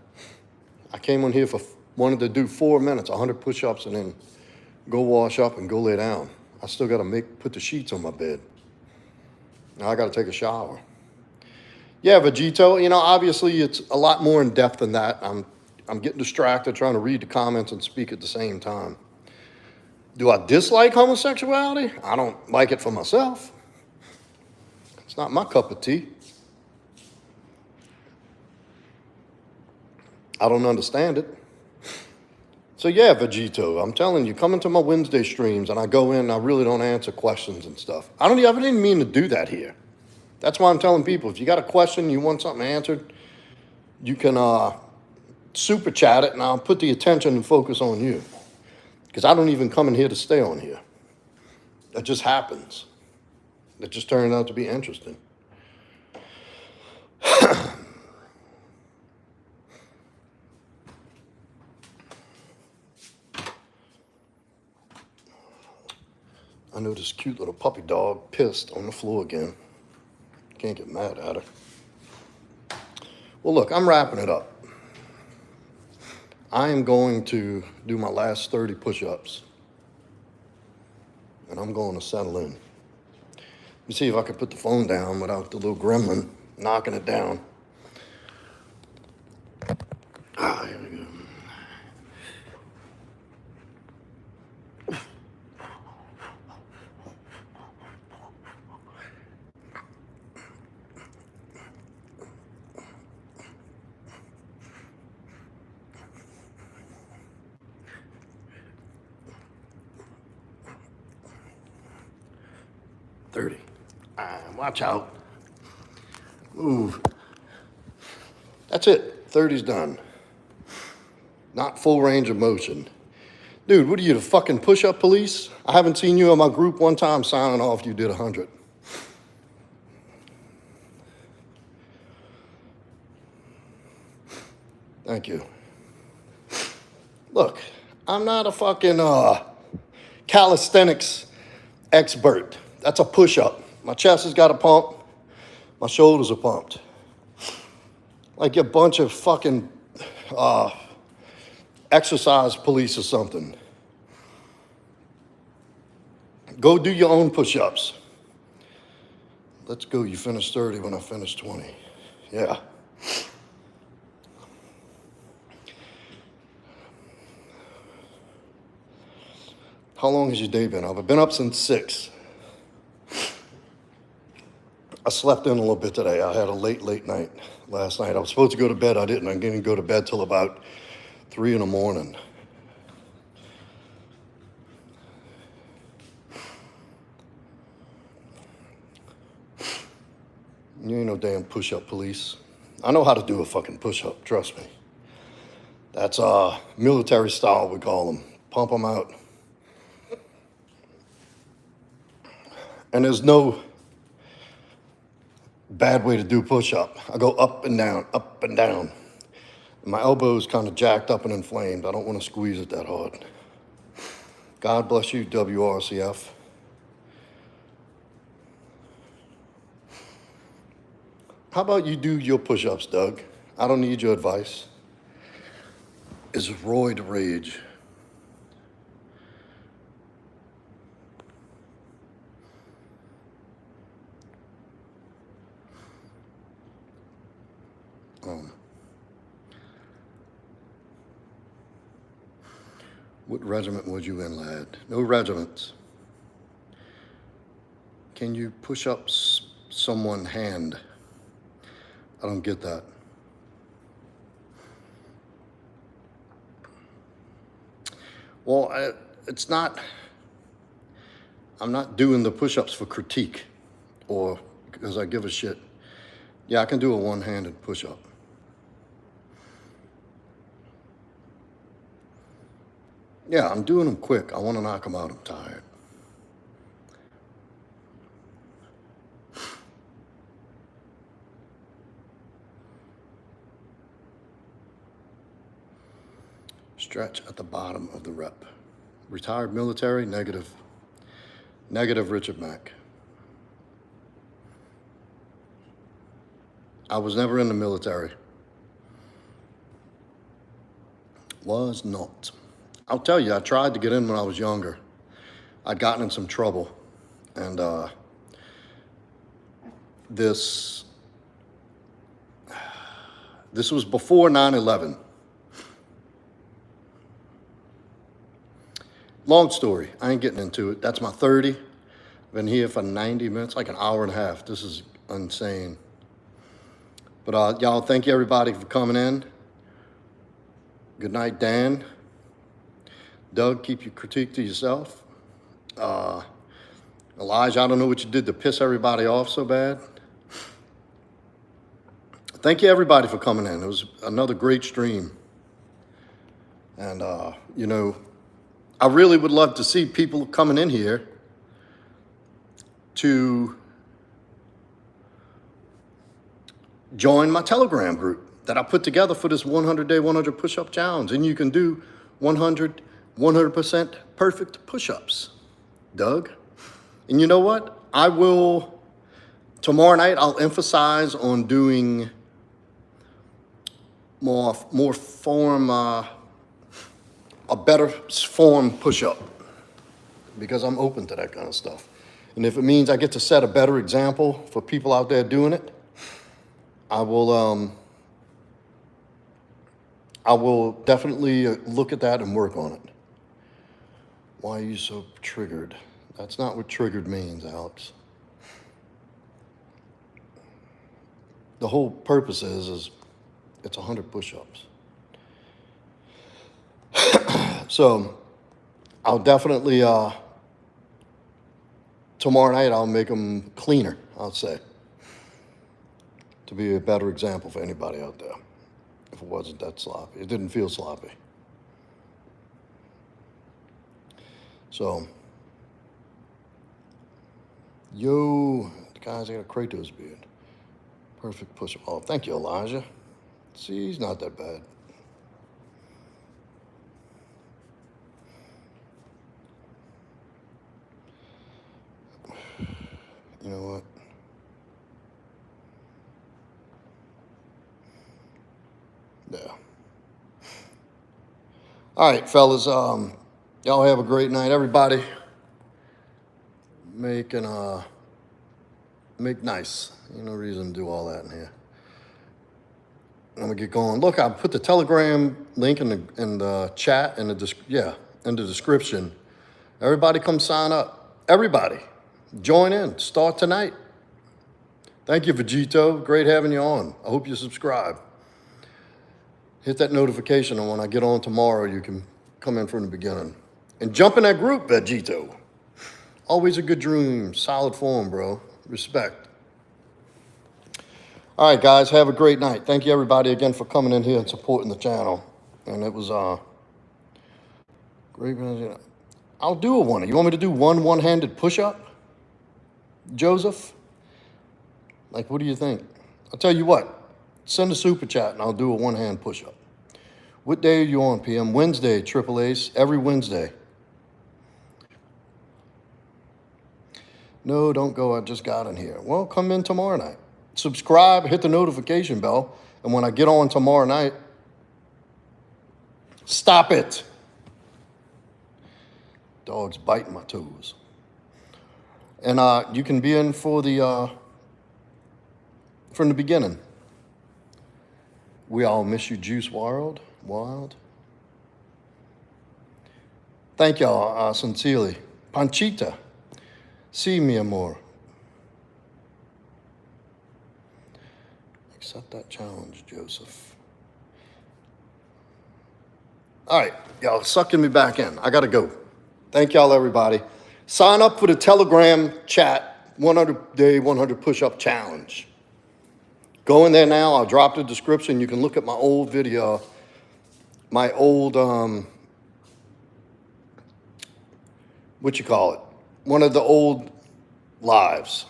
I came on here wanted to do 4 minutes, 100 push-ups, and then go wash up and go lay down. I still got to put the sheets on my bed. Now I got to take a shower. Yeah, Vegito, obviously it's a lot more in depth than that. I'm getting distracted trying to read the comments and speak at the same time. Do I dislike homosexuality? I don't like it for myself. It's not my cup of tea. I don't understand it. So yeah, Vegito, I'm telling you, come into my Wednesday streams and I go in and I really don't answer questions and stuff. I didn't mean to do that here. That's why I'm telling people, if you got a question, you want something answered, you can super chat it and I'll put the attention and focus on you. Because I don't even come in here to stay on here. That just happens. It just turned out to be interesting. I know this cute little puppy dog pissed on the floor again. Can't get mad at her. Well, look, I'm wrapping it up. I am going to do my last 30 push-ups. And I'm going to settle in. Let me see if I can put the phone down without the little gremlin knocking it down. Here we go. Watch out. Move. That's it. 30's done. Not full range of motion. Dude, what are you, the fucking push-up police? I haven't seen you in my group one time signing off you did 100. Thank you. Look, I'm not a fucking calisthenics expert. That's a push-up. My chest has got a pump. My shoulders are pumped. Like a bunch of fucking exercise police or something. Go do your own push-ups. Let's go. You finished 30 when I finished 20. Yeah. How long has your day been up? I've been up since 6. I slept in a little bit today. I had a late night last night. I was supposed to go to bed. I didn't. I didn't go to bed till about 3 in the morning. You ain't no damn push-up police. I know how to do a fucking push-up, trust me. That's military style, we call them. Pump them out. And there's no bad way to do push-up. I go up and down, up and down. My elbow's kind of jacked up and inflamed. I don't want to squeeze it that hard. God bless you, WRCF. How about you do your push-ups, Doug? I don't need your advice. Is roid rage. What regiment was you in, lad? No regiments. Can you push up someone's hand? I don't get that. Well, it's not, I'm not doing the push-ups for critique or because I give a shit. Yeah, I can do a one-handed push-up. Yeah, I'm doing them quick. I want to knock them out. I'm tired. Stretch at the bottom of the rep. Retired military, negative. Negative Richard Mack. I was never in the military. Was not. I'll tell you, I tried to get in when I was younger. I'd gotten in some trouble. And this was before 9/11. Long story, I ain't getting into it. That's my 30. Been here for 90 minutes, like an hour and a half. This is insane. But y'all, thank you everybody for coming in. Good night, Dan. Doug, keep your critique to yourself. Elijah, I don't know what you did to piss everybody off so bad. Thank you everybody for coming in. It was another great stream. And, you know, I really would love to see people coming in here to join my Telegram group that I put together for this 100-day, 100 push-up challenge. And you can do 100% perfect push-ups, Doug. And you know what? I will, tomorrow night, I'll emphasize on doing more form, a better form push-up, because I'm open to that kind of stuff. And if it means I get to set a better example for people out there doing it, I will definitely look at that and work on it. Why are you so triggered? That's not what triggered means, Alex. The whole purpose is it's 100 push-ups. So I'll definitely tomorrow night I'll make them cleaner, I'll say, to be a better example for anybody out there, if it wasn't that sloppy. It didn't feel sloppy. So, yo, guys, I got a Kratos beard. Perfect push-up. Oh, thank you, Elijah. See, he's not that bad. You know what? Yeah. All right, fellas. Y'all have a great night. Everybody, make nice. Ain't no reason to do all that in here. I'm gonna get going. Look, I put the Telegram link in the chat in the description. Everybody, come sign up. Everybody, join in. Start tonight. Thank you, Vegito. Great having you on. I hope you subscribe. Hit that notification, and when I get on tomorrow, you can come in from the beginning. And jump in that group, Vegito. Always a good dream. Solid form, bro. Respect. All right, guys, have a great night. Thank you, everybody, again, for coming in here and supporting the channel. And it was great. I'll do a one. You want me to do one-handed push-up, Joseph? Like, what do you think? I'll tell you what. Send a super chat, and I'll do a one-hand push-up. What day are you on, PM? Wednesday, Triple Ace. Every Wednesday. No, don't go. I just got in here. Well, come in tomorrow night. Subscribe, hit the notification bell, and when I get on tomorrow night, stop it. Dog's biting my toes. And you can be in for the from the beginning. We all miss you, Juice Wild. Thank y'all sincerely. Panchita, see mi amor. Accept that challenge, Joseph. All right, y'all sucking me back in. I gotta go. Thank y'all, everybody. Sign up for the Telegram chat, 100-day, 100 push-up challenge. Go in there now. I'll drop the description. You can look at my old video, my old, one of the old lives.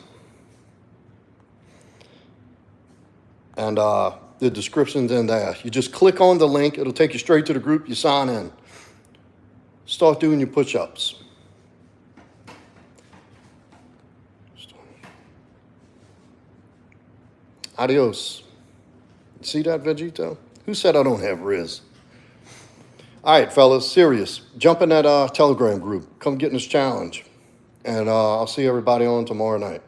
And the description's in there. You just click on the link. It'll take you straight to the group. You sign in. Start doing your push-ups. Adios. See that, Vegito? Who said I don't have Riz? All right, fellas, serious. Jump in that Telegram group. Come get in this challenge. And I'll see everybody on tomorrow night.